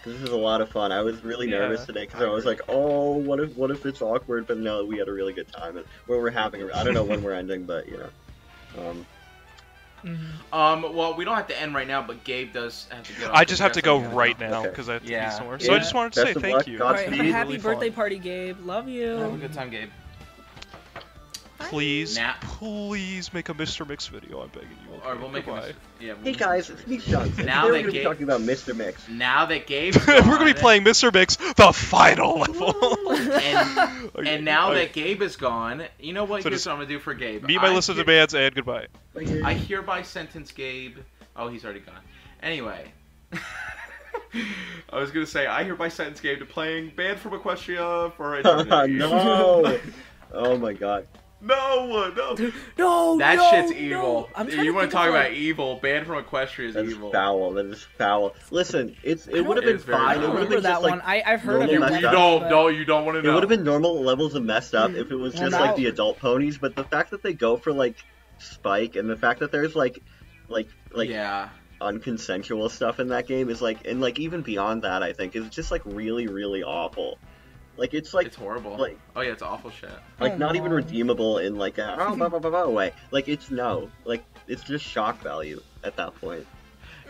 Because this is a lot of fun. I was really nervous today because I was agree. like, oh, what if it's awkward? But no, we had a really good time. And where we're having, I don't know when we're ending, but you know. Well, we don't have to end right now, but Gabe does have to get off. I just have to go Definitely right gotta now Okay. because I have to Yeah. be somewhere. So I Yeah. just wanted to Best say of thank luck. you. All right, Godspeed. Really happy birthday fun. party, Gabe. Love you. Have a good time, Gabe. Please, Nah. please make a Mr. Mix video. I'm begging you. Or we'll make Goodbye. Hey guys, it's me, Shunks. And Now today we're that going to be Gabe- talking about Mr. Mix. Now that Gabe's We're gone, gonna be playing Mr. Mix, the final level. and, Okay, and now okay. that Gabe is gone, you know what? So Here's just what I'm gonna do for Gabe. Meet my I list of hear- demands and goodbye. I hereby sentence Gabe. Oh, he's already gone. Anyway. I was gonna say, I hereby sentence Gabe to playing Banned from Equestria for eternity. No! Oh my god. No! No, That no, shit's no. evil. I'm trying You want think to talk of, about like, evil? Banned from Equestria is That is evil. foul. That is foul. Listen, it would have It been is very fine. foul. It I would have remember been that just like one. I've heard of normal it. messed You up. don't. You don't want to It know. would have been normal levels of messed up if it was Well, just now- like the adult ponies, but the fact that they go for like Spike and the fact that there's like Yeah. unconsensual stuff in that game is like, and like even beyond that, I think is just like really, really awful. Like it's like It's horrible. like- oh yeah, it's awful shit. like Oh, not even no. redeemable in like a blah, blah, blah, blah way. Like it's no, like it's just shock value at that point.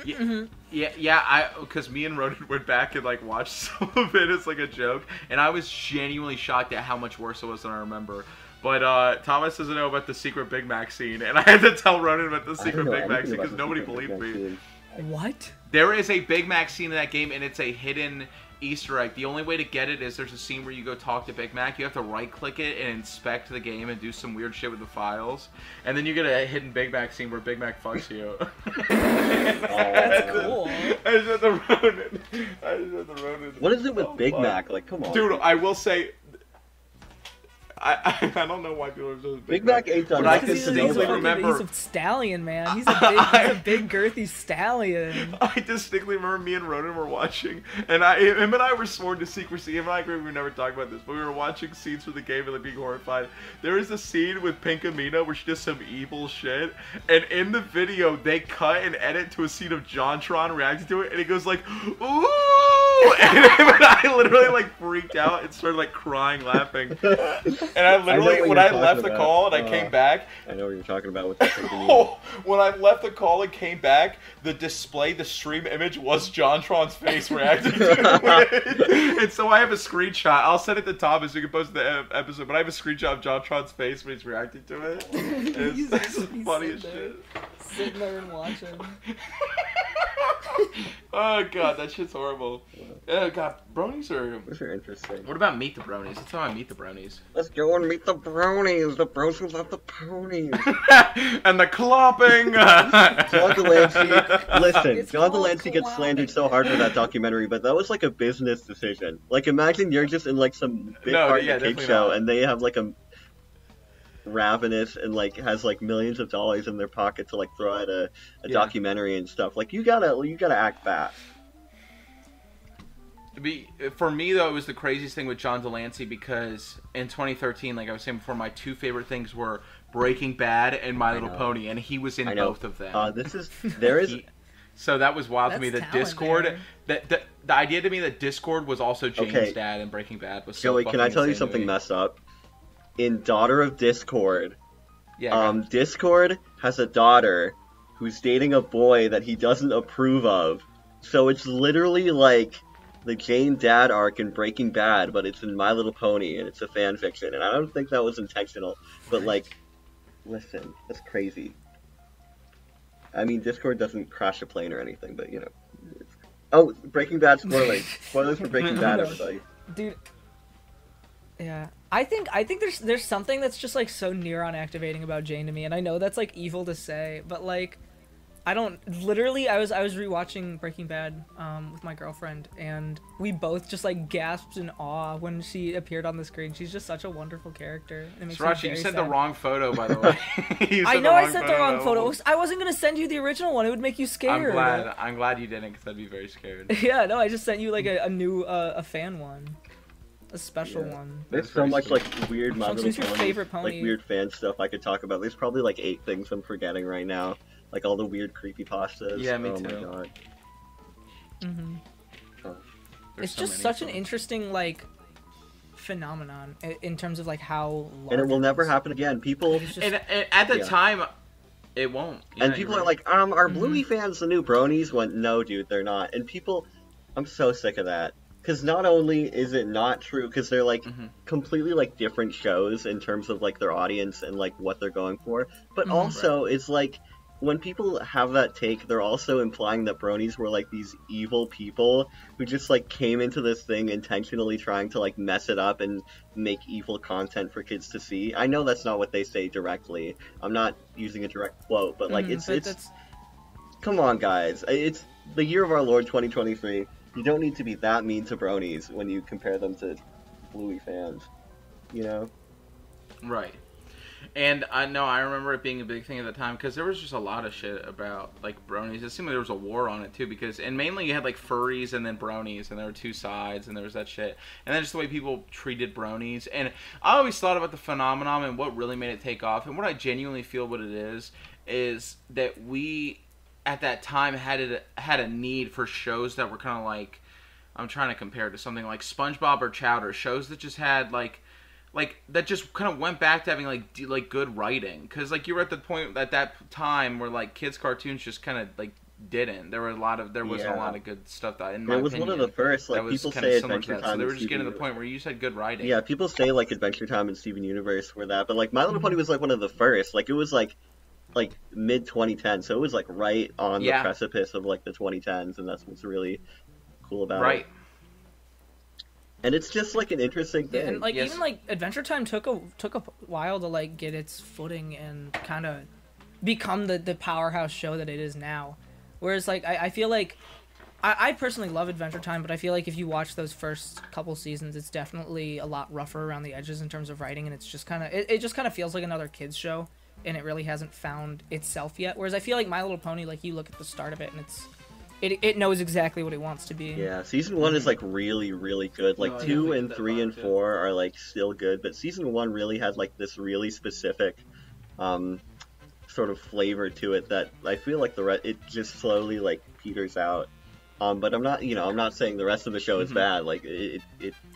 Yeah. Because me and Ronan went back and like watched some of it as like a joke, and I was genuinely shocked at how much worse it was than I remember. But Thomas doesn't know about the secret Big Mac scene, and I had to tell Ronan about the secret Big Mac scene because nobody believed me. What? There is a Big Mac scene in that game, and it's a hidden Easter egg. The only way to get it is there's a scene where you go talk to Big Mac. You have to right-click it and inspect the game and do some weird shit with the files, and then you get a hidden Big Mac scene where Big Mac fucks you. That's cool. I just had the Ronan. What is it with Big Mac? Like, come on. Dude, I will say, I don't know why people are so Big Mac ain't done nothing to nobody. He's a stallion, man. He's a big girthy stallion. I distinctly remember me and Ronan were watching, and him and I were sworn to secrecy. Him and I agree we never talked about this, but we were watching scenes from the game and like being horrified. There is a scene with Pink Amina where she does some evil shit, and in the video they cut and edit to a scene of JonTron reacting to it, and he goes like, "Ooh!" And him and I literally like freaked out and started like crying, laughing. And I literally, when I left the call and I came back... I know what you're talking about with the when I left the call and came back, the stream image was JonTron's face reacting to it. And so I have a screenshot. I'll send it to Thomas. You can post the episode. But I have a screenshot of JonTron's face when he's reacting to it. It's the funniest shit. Sitting there and watching. Oh god, that shit's horrible. Oh god, bronies are... Those are interesting. What about Meet the Bronies? Let's talk about Meet the Bronies. Let's go and meet the bronies. The bros without the ponies. And the clopping. John Delancey, listen, John Delancey gets slandered so hard for that documentary, but that was like a business decision. Like, imagine you're just in like some big part of the cake show, and they have like a ravenous and like has like millions of dollars in their pocket to like throw at a documentary and stuff. Like, you gotta act fast. For me though, it was the craziest thing with John Delancey because in 2013, like I was saying before, my two favorite things were Breaking Bad and My Little Pony, and he was in both of them. So that was wild to me. That Discord, the idea to me that Discord was also Jane's dad and Breaking Bad was so Joey, can I tell you something messed up? In Daughter of Discord, Discord has a daughter who's dating a boy that he doesn't approve of. So it's literally like the Jane dad arc in Breaking Bad, but it's in My Little Pony, and it's a fan fiction. And I don't think that was intentional, but like, listen, that's crazy. I mean, Discord doesn't crash a plane or anything, but you know. Oh, Breaking Bad spoilers. Spoilers for Breaking Bad, everybody. Dude. Yeah. I think there's something that's just like so neuron activating about Jane to me, and I know that's like evil to say, but like I was rewatching Breaking Bad with my girlfriend, and we both just like gasped in awe when she appeared on the screen. She's just such a wonderful character. Sriracha, you sent the wrong photo, by the way. I know I sent the wrong photo. I wasn't gonna send you the original one. It would make you scared. I'm glad you didn't, because I'd be very scared. Yeah, no, I just sent you like a new a fan one. A special one. There's so much like weird My Little Who's your favorite pony? Like weird fan stuff I could talk about. There's probably like 8 things I'm forgetting right now. Like all the weird creepypastas. Yeah, me too. My god. Mm-hmm. Oh. It's just such an interesting like phenomenon in terms of like how. And it will never happen again. People. And at the time, it won't. And people are like, are Bluey fans the new bronies? Went, no, dude, they're not. And people, I'm so sick of that. Because not only is it not true, because they're like completely like different shows in terms of like their audience and like what they're going for, but also it's like when people have that take, they're also implying that bronies were like these evil people who just like came into this thing intentionally trying to like mess it up and make evil content for kids to see. I know that's not what they say directly. I'm not using a direct quote, but like it's come on, guys. It's the year of our Lord 2023. You don't need to be that mean to bronies when you compare them to Bluey fans, you know? Right. And I remember it being a big thing at the time because there was just a lot of shit about like bronies. It seemed like there was a war on it too and mainly you had like furries and then bronies, and there were two sides and there was that shit. And then just the way people treated bronies. And I always thought about the phenomenon and what really made it take off. And what I genuinely feel what it is that we at that time had a need for shows that were kind of like, I'm trying to compare it to something like SpongeBob or Chowder, shows that just had like that just kind of went back to having like good writing, because like you were at the point at that time where like kids cartoons just kind of like didn't. There wasn't a lot of good stuff that, in my opinion, was one of the first. Like, people say Adventure Time. So they were just getting to the point where you said good writing. Yeah, people say like Adventure Time and Steven Universe were that, but like My Little Pony was like one of the first. Like it was like mid 2010, so it was like right on the precipice of like the 2010s, and that's what's really cool about it. And it's just like an interesting thing. And like even like Adventure Time took a while to like get its footing and kind of become the powerhouse show that it is now. Whereas like I feel like I personally love Adventure Time, but I feel like if you watch those first couple seasons, it's definitely a lot rougher around the edges in terms of writing, and it's just kind of it just kind of feels like another kids show, and it really hasn't found itself yet. Whereas I feel like My Little Pony, like you look at the start of it and it knows exactly what it wants to be. Yeah, season 1 is like really, really good. Like 2 and 3 and 4 are like still good, but season 1 really had like this really specific sort of flavor to it that I feel like it just slowly like peters out. But I'm not saying the rest of the show is bad. Like it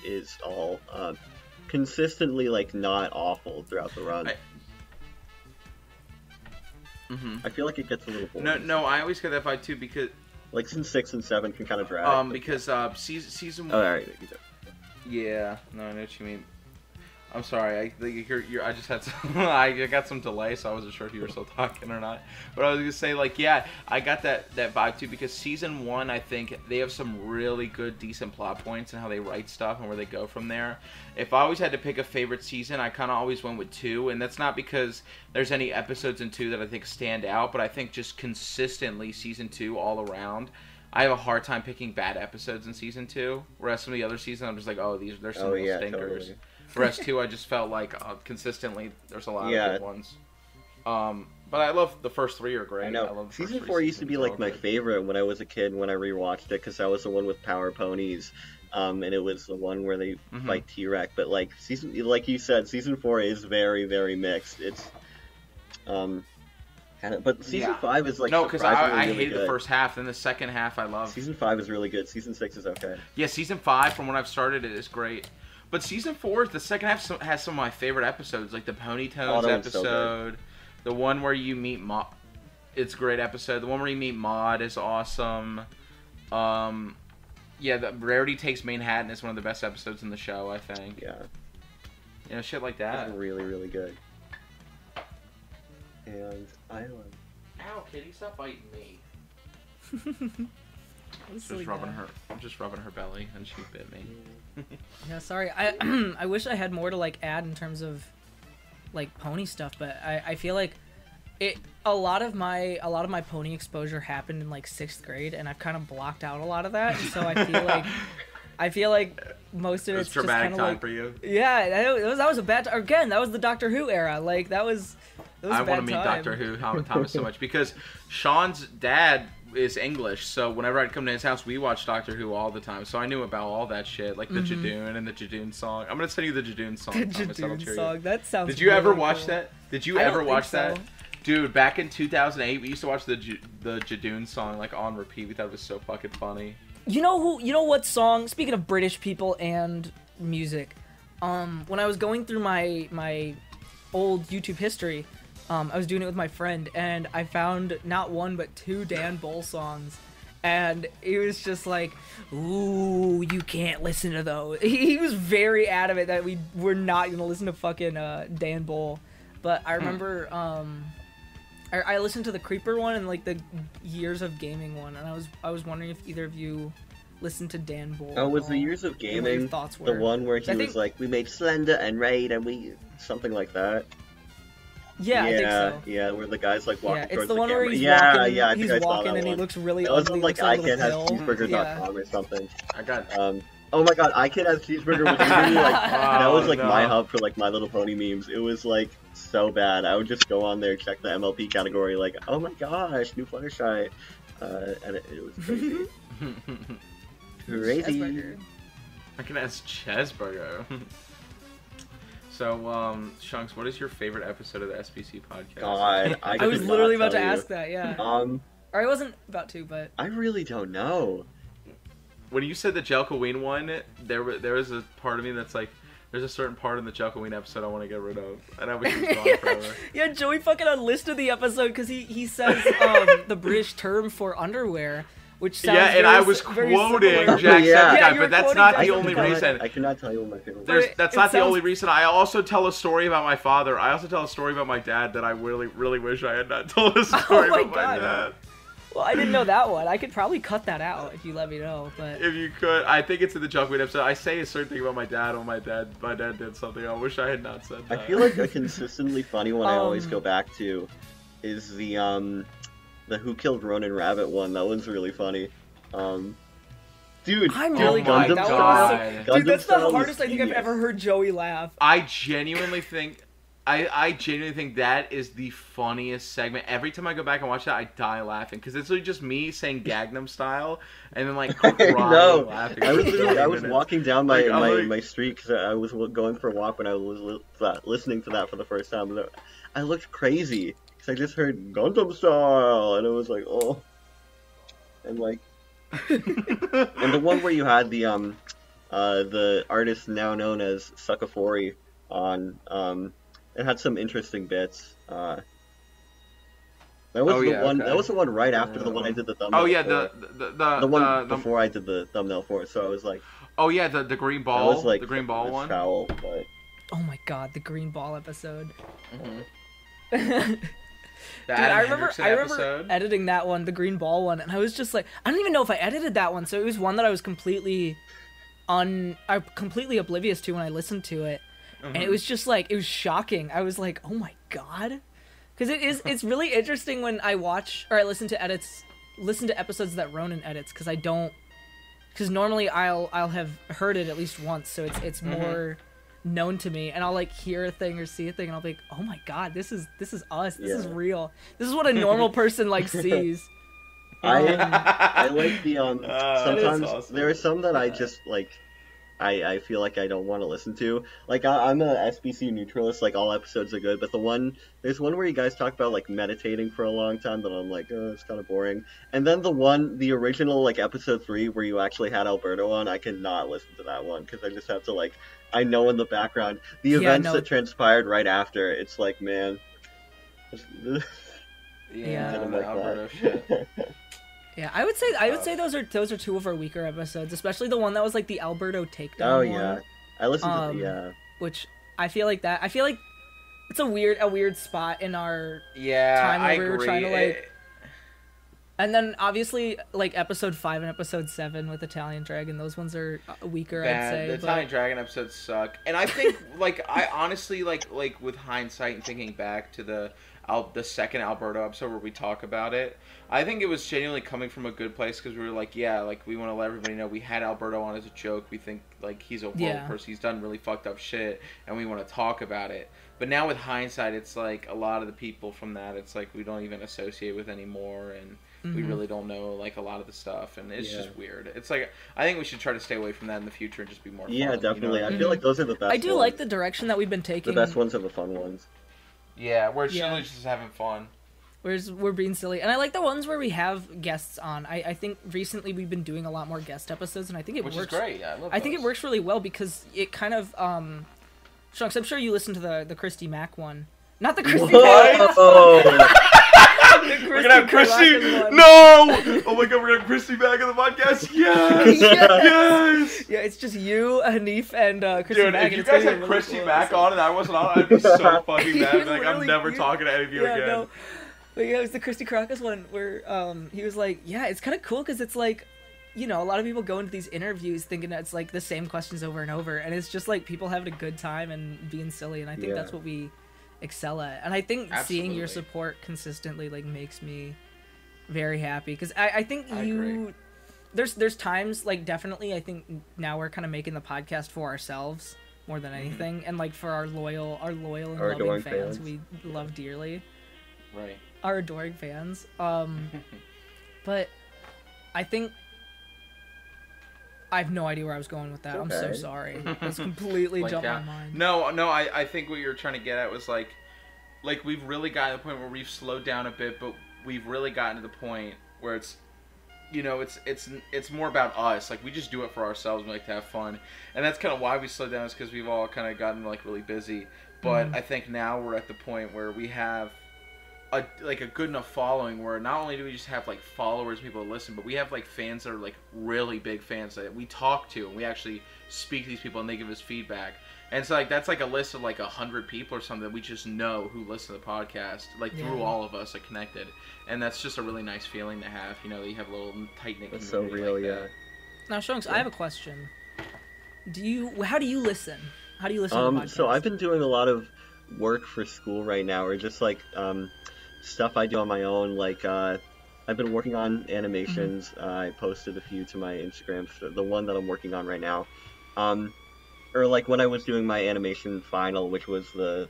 is all consistently like not awful throughout the run. I feel like it gets a little boring. No, I always get that vibe too, because like since 6 and 7 can kind of drag. Because season 1. Oh, all right. Yeah, no, I know what you mean. I'm sorry, I just had some, I got some delay, so I wasn't sure if you were still talking or not. But I was gonna say, like, yeah, I got that vibe too, because season 1, I think they have some really good, decent plot points and how they write stuff and where they go from there. If I always had to pick a favorite season, I kind of always went with 2, and that's not because there's any episodes in 2 that I think stand out, but I think just consistently season 2 all around. I have a hard time picking bad episodes in season 2, whereas some of the other seasons I'm just like, oh, there's some real stinkers. Totally. Whereas 2, I just felt like consistently there's a lot of good ones. But I love the first 3 are great. I know. Season 4 used to be like my favorite when I was a kid when I rewatched it, because that was the one with Power Ponies, and it was the one where they fight T-Rex. But like like you said, season 4 is very, very mixed. It's but season 5 is like because I really hated the first half, and the second half I love. Season 5 is really good. Season 6 is okay. Yeah, season 5 from when I've started it is great. But season 4, the second half has some of my favorite episodes, like the Ponytones episode, the one where you meet Maud. It's a great episode. The one where you meet Maud is awesome. Yeah, the Rarity Takes Manhattan is one of the best episodes in the show, I think. Yeah. You know, shit like that. It's really, really good. And I love. Ow, kitty, stop biting me. I'm just rubbing her belly, and she bit me. Yeah, sorry. I wish I had more to like add in terms of like pony stuff, but I feel like a lot of my pony exposure happened in like 6th grade, and I've kind of blocked out a lot of that, and so I feel like most of it's just traumatic kind of time like, for you. Yeah, that was a bad time. Again, that was the Doctor Who era. Like that was I want to meet Doctor Who Thomas so much, because Sean's dad is English, so whenever I'd come to his house, we watched Doctor Who all the time, so I knew about all that shit, like the Jadoon and the Jadoon song. I'm gonna send you the Jadoon song. The Jadoon song, that sounds. Did you ever watch that? Did you ever watch that? Dude, back in 2008, we used to watch the Jadoon song like on repeat. We thought it was so fucking funny. You know what song? Speaking of British people and music, when I was going through my old YouTube history, I was doing it with my friend, and I found not one but 2 Dan Bull songs, and it was just like, ooh, you can't listen to those. He was very adamant that we were not gonna listen to fucking Dan Bull, but I remember I listened to the Creeper one and like the Years of Gaming one, and I was wondering if either of you listened to Dan Bull. Oh, was the Years of Gaming the one where he was like, we made Slender and Raid and we something like that? Yeah, I think so. Yeah, where the guy's like walking towards the one camera. where he's walking, I think he's walking and he looks really ugly. It was like iCanHasCheeseburger.com or something. I got oh my god, iCanHasCheeseburger was really like that was like my hub for like My Little Pony memes. It was like so bad. I would just go on there, check the MLP category, like, oh my gosh, new Fluttershy, and it was crazy. Crazy. I can ask Chesburger. So, Shunks, what is your favorite episode of the SBC podcast? God, I was literally about to ask that, yeah. Or I wasn't about to, but... I really don't know. When you said the Jelkoween one, there was a part of me that's like, there's a certain part in the Chuckleweed episode I want to get rid of, and I wish it was gone forever. Yeah, Joey fucking unlisted the episode because he says the British term for underwear, which sounds and I was quoting Jacksepticeye, but that's not the only reason. I cannot tell you what my favorite. That's not the only reason. I also tell a story about my father. I also tell a story about my dad that I really, really wish I had not told a story about my dad. Well, I didn't know that one. I could probably cut that out if you let me know. But if you could, I think it's in the Chuckweed episode. I say a certain thing about my dad when my dad did something. I wish I had not said that. I feel like a consistently funny one I always go back to is the Who Killed Ronan Rabbit one. That one's really funny. Dude, I'm really Gundam that style. Dude, that's the hardest I think I've ever heard Joey laugh. I genuinely think that is the funniest segment. Every time I go back and watch that, I die laughing because it's really just me saying Gangnam Style and then like crying laughing. I was walking down my street because I was going for a walk when I was listening to that for the first time. And I looked crazy because I just heard Gundam Style and it was like, oh, and like, and the one where you had the artist now known as Suckafori on it had some interesting bits. That was the one. Okay. That was the one right after the one I did the thumbnail. Oh yeah, the one before I did the thumbnail for it. So I was like, oh yeah, the green ball. Was like, the green ball one. Foul, but... Oh my god, the green ball episode. Mm-hmm. Dude, I remember editing that one, the green ball one, and I was just like, I don't even know if I edited that one. So it was one that I was completely oblivious to when I listened to it. And it was just like, it was shocking. I was like, oh my god. Because it's really interesting when I watch, or I listen to episodes that Ronan edits, because normally I'll have heard it at least once, so it's more known to me, and I'll like hear a thing or see a thing, and I'll be like, oh my god, this is us, this is real. This is what a normal person like sees. I like the, sometimes awesome. There are some that I just like, I feel like I don't want to listen to. Like, I'm a SBC neutralist, like, all episodes are good, but there's one where you guys talk about, like, meditating for a long time that I'm like, oh, it's kind of boring. And then the original, like, episode 3 where you actually had Alberto on, I cannot listen to that one, because I just have to, like, I know in the background, the events that transpired right after, it's like, man. Alberto shit. Yeah, I would say those are two of our weaker episodes, especially the one that was like the Alberto takedown. Oh yeah, I listened to which I feel like it's a weird spot in our time where we were trying to like. And then obviously like episode 5 and episode 7 with Italian Dragon, those ones are weaker. I'd say the Italian Dragon episodes suck, and I think like I honestly like with hindsight and thinking back to the second Alberto episode where we talk about it, I think it was genuinely coming from a good place because we were like, yeah, like we want to let everybody know we had Alberto on as a joke. We think like he's a horrible person. He's done really fucked up shit, and we want to talk about it. But now with hindsight, it's like a lot of the people from that, it's like we don't even associate with anymore, and we really don't know like a lot of the stuff, and it's just weird. It's like I think we should try to stay away from that in the future and just be more fun. Yeah, definitely. You know? I feel like those are the best. I do like the direction that we've been taking. The best ones are the fun ones. Yeah, we're just having fun. We're being silly. And I like the ones where we have guests on. I think recently we've been doing a lot more guest episodes, and I think it works. Which is great, yeah, I think it works really well because it kind of, Shunks, I'm sure you listened to the Christy Mack one. Not the Christy Mack one! We're gonna have Christy. No! Oh my god, we're gonna have Christy back on the podcast. Yes! Yes! Yeah, it's just you, Hanif, and Christy Dude, Mack. If you guys had Christy Mack on and I wasn't on, I'd be so fucking mad. Like, I'm never talking to any of you again. No. But yeah, it was the Christy Caracas one where he was like, yeah, it's kind of cool because it's like, you know, a lot of people go into these interviews thinking that it's like the same questions over and over, and it's just like people having a good time and being silly, and I think that's what we excel at. And I think seeing your support consistently like makes me very happy because I think there's times like definitely I think now we're kind of making the podcast for ourselves more than anything, and like for our loyal and loving fans we love dearly, right, our adoring fans. But I think I have no idea where I was going with that. Okay. I'm so sorry. It's completely jumped my mind. No, I think what you were trying to get at was like we've really gotten to the point where we've slowed down a bit, but we've really gotten to the point where it's you know, it's more about us. Like, we just do it for ourselves. We like to have fun, and that's kind of why we slowed down. Is because we've all kind of gotten like really busy. But I think now we're at the point where we have a good enough following where not only do we just have like followers, people to listen, but we have like fans that are like really big fans that we talk to, and we actually speak to these people, and they give us feedback. And so like that's like a list of like 100 people or something that we just know who listen to the podcast, like through all of us are connected, and that's just a really nice feeling to have. You know, that you have a little tight knit community. That's so real, like yeah. that. Now, Shunks, I have a question. How do you listen? How do you listen to podcasts? So I've been doing a lot of work for school right now, or just like stuff I do on my own. Like I've been working on animations. I posted a few to my Instagram. The one that I'm working on right now. Or like when I was doing my animation final, which was the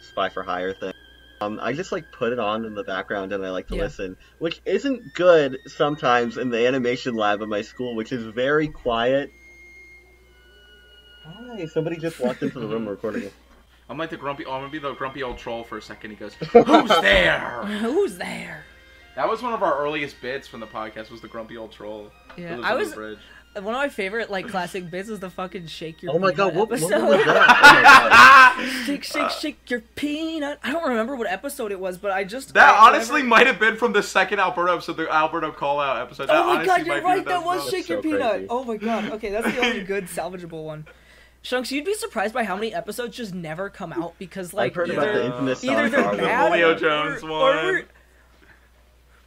Spy for Hire thing. I just like put it on in the background and I like to listen, which isn't good sometimes in the animation lab of my school, which is very quiet. Hi, somebody just walked into the room recording it. I'm like the grumpy. I'm gonna be the grumpy old troll for a second. He goes, "Who's there? Who's there?" That was one of our earliest bits from the podcast. Was the grumpy old troll? Yeah, I was. One of my favorite like classic bits is the fucking shake your. Oh my peanut god! What was episode. that? Oh my god. Shake, shake, shake your peanut. I don't remember what episode it was, but that honestly might have been from the second Alberto episode, the Alberto call out episode. That oh my god, you're right. That was That's shake your so peanut. crazy. Oh my god. Okay, that's the only good salvageable one. Shunks, you'd be surprised by how many episodes just never come out because like I've heard about the infamous either Sonic they're R bad Leo Jones or one.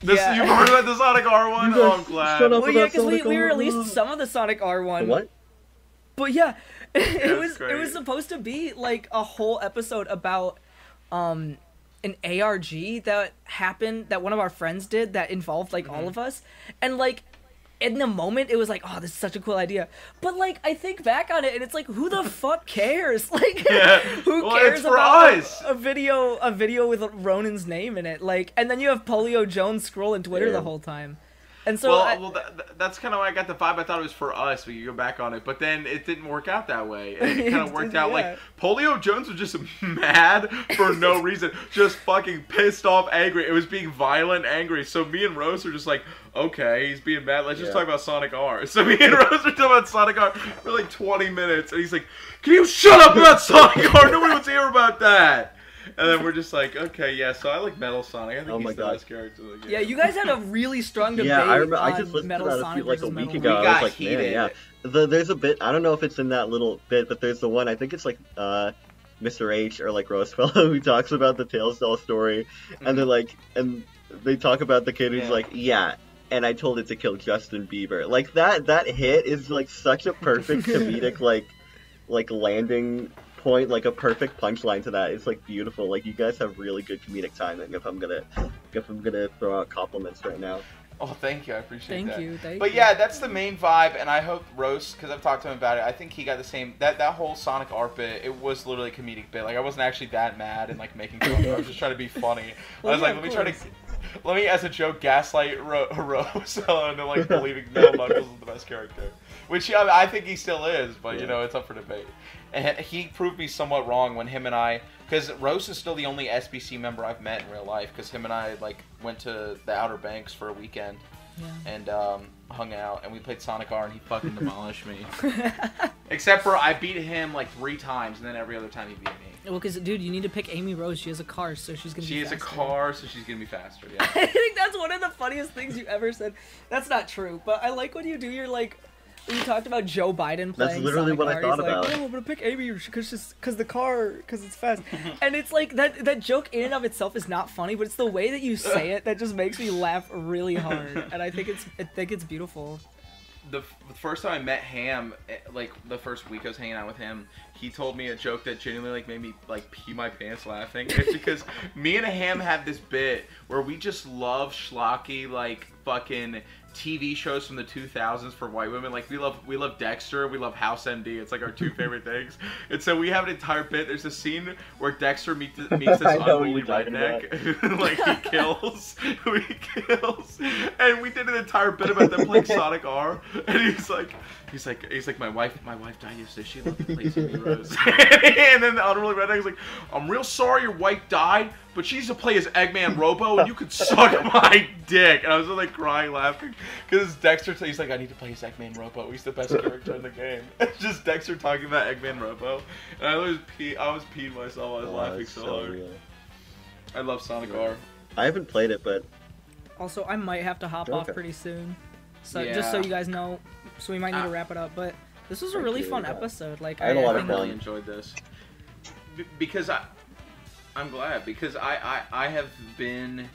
You've heard about the Sonic R one? Oh, I'm glad. shut up. Well, yeah, because we released some of the Sonic R one. What? But yeah, it was great. supposed to be like a whole episode about an ARG that happened that one of our friends did that involved like all of us, and like in the moment it was like, oh, this is such a cool idea, but like I think back on it and it's like, who the fuck cares? Like who cares about a video with Ronan's name in it? Like, and then you have Polio Jones scrolling Twitter the whole time. And so that's kind of why I got the vibe. I thought it was for us. We could go back on it, but then it didn't work out that way. It kind of worked out like Polio Jones was just mad for no reason, just fucking pissed off, angry. It was being violent, angry. So me and Rose were just like, okay, he's being mad. Let's just talk about Sonic R. So me and Rose were talking about Sonic R for like 20 minutes, and he's like, "Can you shut up about Sonic R? Nobody wants to hear about that." And then we're just like, okay, yeah, so I like Metal Sonic. I think he's the best character. Like, yeah, you guys had a really strong debate. Yeah, I remember. I just listened to Metal that Sonic like a week Metal ago. We I got was like, heated. man, yeah. There's a bit. I don't know if it's in that little bit, but there's the one. I think it's like Mr. H or like Rosefellow who talks about the Tails doll story, and they're like, and they talk about the kid who's like, yeah. And I told it to kill Justin Bieber. Like that hit is like such a perfect comedic like landing point, like a perfect punchline to that. It's like beautiful. Like you guys have really good comedic timing. If I'm gonna throw out compliments right now. Oh, thank you. I appreciate that. Thank you. But yeah, that's the main vibe, and I hope Roast, because I've talked to him about it, I think he got the same, that whole Sonic R bit, it was literally a comedic bit. Like, I wasn't actually that mad and, like, making fun of it. I was just trying to be funny. I was like, let me, as a joke, gaslight Rose into, like, believing Metal Knuckles is the best character. Which, yeah, I think he still is, but, you know, it's up for debate. And he proved me somewhat wrong when him and I, because Rose is still the only SBC member I've met in real life, because him and I, like, went to the Outer Banks for a weekend and hung out, and we played Sonic R, and he fucking demolished me. Except for I beat him, like, 3 times, and then every other time he beat me. Well, because, dude, you need to pick Amy Rose. She has a car, so she's going to be faster. She has a car, so she's going to be faster, yeah. I think that's one of the funniest things you ever said. That's not true, but I like when you do your, like, when you talked about Joe Biden playing That's literally Sonic what R, I thought he's about. like, oh, I'm gonna pick Amy because it's fast. And it's like that joke in and of itself is not funny, but it's the way that you say it that just makes me laugh really hard. And I think it's beautiful. The first time I met Ham, like the first week I was hanging out with him, he told me a joke that genuinely like made me like pee my pants laughing. It's because me and Ham have this bit where we just love schlocky like fucking TV shows from the 2000s for white women. Like we love Dexter, we love House MD. It's like our 2 favorite things. And so we have an entire bit. There's a scene where Dexter meets this unruly redneck. Like he kills, and we did an entire bit about them playing Sonic R. And he's like, my wife died yesterday. She loved to play Amy Rose. And then the unruly redneck's like, I'm real sorry your wife died. but she used to play as Eggman Robo, and you could suck my dick. And I was like crying, laughing, because Dexter, he's like, I need to play as Eggman Robo. He's the best character in the game. It's just Dexter talking about Eggman Robo, and I was peeing myself. I was laughing so hard. Real. I love Sonic R. I haven't played it, but also I might have to hop off pretty soon. So just so you guys know, so we might need to wrap it up. But this was a really fun episode. Like I had a lot of fun. Really enjoyed this because I'm glad, because I have been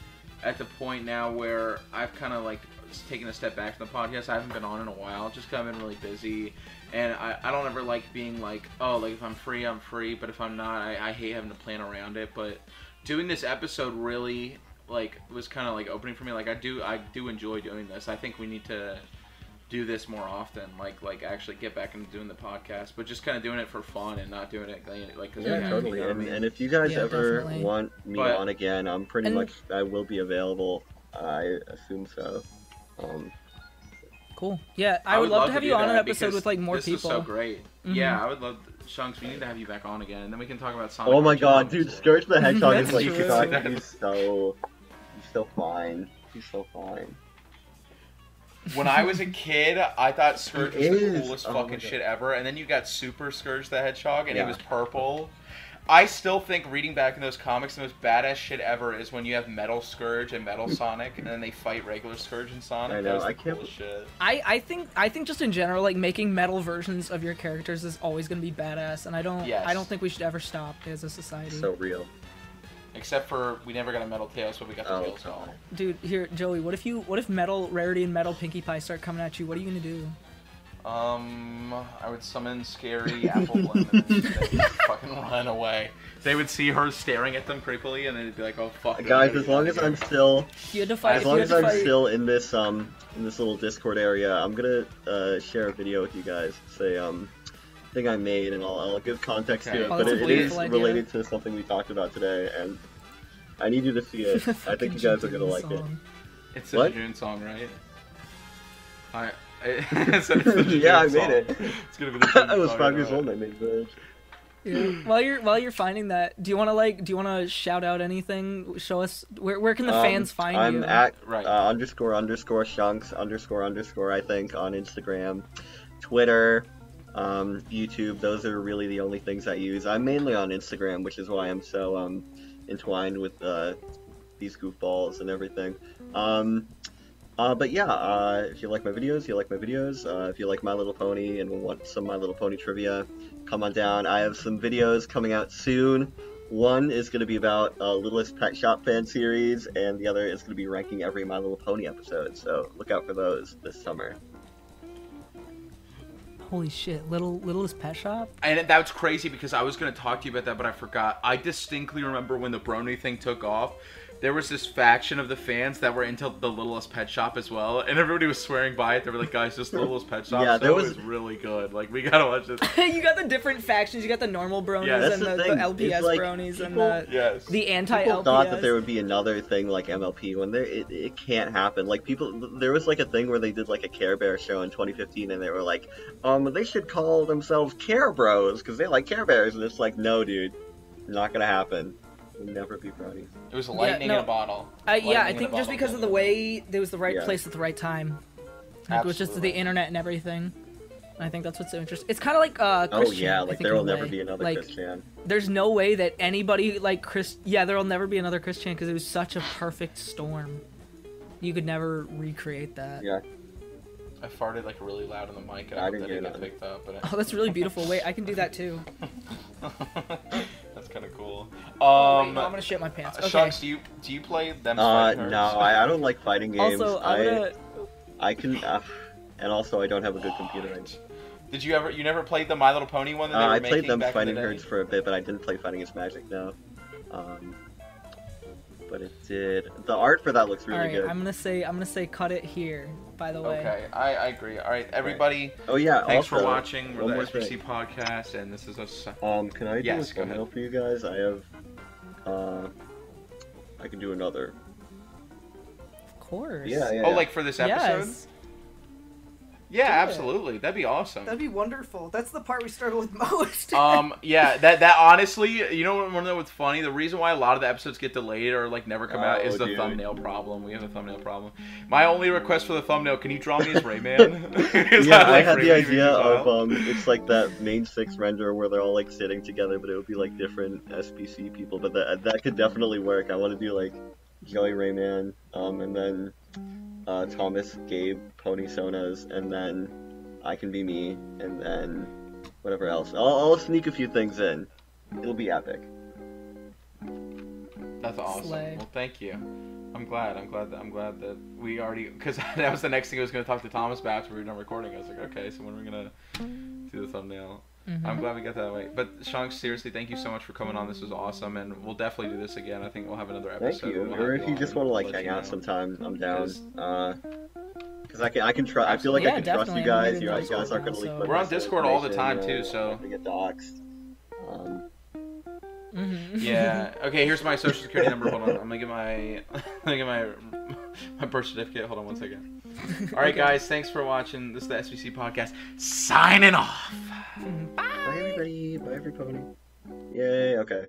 at the point now where I've kind of like taken a step back from the podcast. I haven't been on in a while, just kind of been really busy, and I don't ever like being like, oh, like if I'm free, I'm free, but if I'm not, I hate having to plan around it. But doing this episode really like was kind of like opening for me. Like I do enjoy doing this. I think we need to do this more often, like actually get back into doing the podcast, but just kind of doing it for fun and not doing it like because totally. You know what I mean? And if you guys ever definitely want me on again, I'm pretty much I will be available. I assume so. Cool. Yeah, I would love to have you on an episode with like more this people. This is so great. Yeah, I would love Shunks. We need to have you back on again, and then we can talk about Sonic. Oh my God, dude, Scourge the Hedgehog is like true. he's so fine. He's so fine. When I was a kid, I thought Scourge was the coolest fucking shit ever, and then you got Super Scourge the Hedgehog, and he was purple. I still think, reading back in those comics, the most badass shit ever is when you have Metal Scourge and Metal Sonic, and then they fight regular Scourge and Sonic. I know, I can't. Shit. I think just in general, like making metal versions of your characters is always gonna be badass, and I don't think we should ever stop as a society. So real. Except for we never got a Metal Tails, but we got the Tails doll. Dude, here, Joey, what if Metal Rarity and Metal Pinkie Pie start coming at you? What are you gonna do? I would summon Scary Apple Lemon and they'd fucking run away. They would see her staring at them creepily, and they'd be like, "Oh fuck." Guys, as long as I'm still, still in this little Discord area, I'm gonna share a video with you guys. Say thing I made, and I'll give context to it, but it is related to something we talked about today, and I need you to see it. I think you guys are gonna like it. It's a June song, right? Yeah, I made it. It's gonna be the I was 5 years old when I made it. Yeah. While you're finding that, do you wanna shout out anything? Show us where can the fans find you? I'm at __Shunks __ I think on Instagram, Twitter, YouTube. Those are really the only things I use. I'm mainly on Instagram, which is why I'm so entwined with these goofballs and everything. But yeah, if you like my videos, you like my videos. If you like My Little Pony and want some My Little Pony trivia, come on down. I have some videos coming out soon. One is going to be about Littlest Pet Shop fan series, and the other is going to be ranking every My Little Pony episode. So look out for those this summer. Holy shit, Littlest Pet Shop? And that's crazy because I was going to talk to you about that, but I forgot. I distinctly remember when the Brony thing took off. There was this faction of the fans that were into the Littlest Pet Shop as well, and everybody was swearing by it. They were like, "Guys, just the Littlest Pet Shop." Yeah, it was really good. Like, we gotta watch this. You got the different factions. You got the normal bronies and the LPS like, bronies and the anti-LPS. People thought that there would be another thing like MLP when it can't happen. Like there was like a thing where they did like a Care Bear show in 2015, and they were like, they should call themselves Care Bros because they like Care Bears, and it's like, no, dude, not gonna happen. Never be brownies. It was lightning in a bottle. I think just because of the way it was the right place at the right time. Like, it was just the internet and everything. I think that's what's so interesting. It's kind of like Christian. Oh yeah, like there will never be another Christian. There's no way that anybody like there will never be another Christian because it was such a perfect storm. You could never recreate that. Yeah. I farted like really loud on the mic, and I hope that didn't get picked up. But that's really beautiful. Wait, I can do that too. That's kind of cool. Wait, I'm gonna shit my pants. Okay. Shunks, do you play them? Fighting no, I don't like fighting games. Also, I can, and also I don't have a good computer. Did you never played the My Little Pony one that they were making? I played them back Fighting in the day? Herds for a bit, but I didn't play Fighting Is Magic. No. But it did. The art for that looks really good. I'm gonna say cut it here. By the way. Okay, I agree. All right, everybody. Oh yeah. Thanks for watching. We're the SBC podcast, and this is us. Can I do a thumbnail for you guys? I have. I can do another. Of course. Yeah. Oh, like for this episode? Yes. Yeah, absolutely. That'd be awesome. That'd be wonderful. That's the part we struggle with most. Yeah, that honestly, you know what's funny? The reason why a lot of the episodes get delayed or like never come out is the thumbnail problem. We have a thumbnail problem. My only request for the thumbnail, can you draw me as Rayman? Yeah, I had the idea of it's like that main 6 render where they're all like sitting together, but it would be like different SBC people. But that could definitely work. I want to do like Joey Rayman, and then Thomas, Gabe, Pony Sonas, and then I can be me, and then whatever else. I'll sneak a few things in. It'll be epic. That's awesome. Slay. Well, thank you. I'm glad that we already, because that was the next thing I was going to talk to Thomas about after we were done recording. I was like, okay, so when are we going to do the thumbnail? I'm glad we got that way. But Shunks, seriously, thank you so much for coming on. This was awesome, and we'll definitely do this again. I think we'll have another episode. Thank you. Or if you just want to like hang out sometime, I'm down. Because I can trust. I feel like I can trust you guys. You guys aren't gonna leak. We're on Discord all the time too, so. They get doxxed. Yeah. Okay. Here's my social security number. Hold on. I'm gonna get my birth certificate. Hold on 1 second. All right, guys. Thanks for watching. This is the SBC podcast. Signing off. Bye everybody. Bye everybody. Yay. Okay.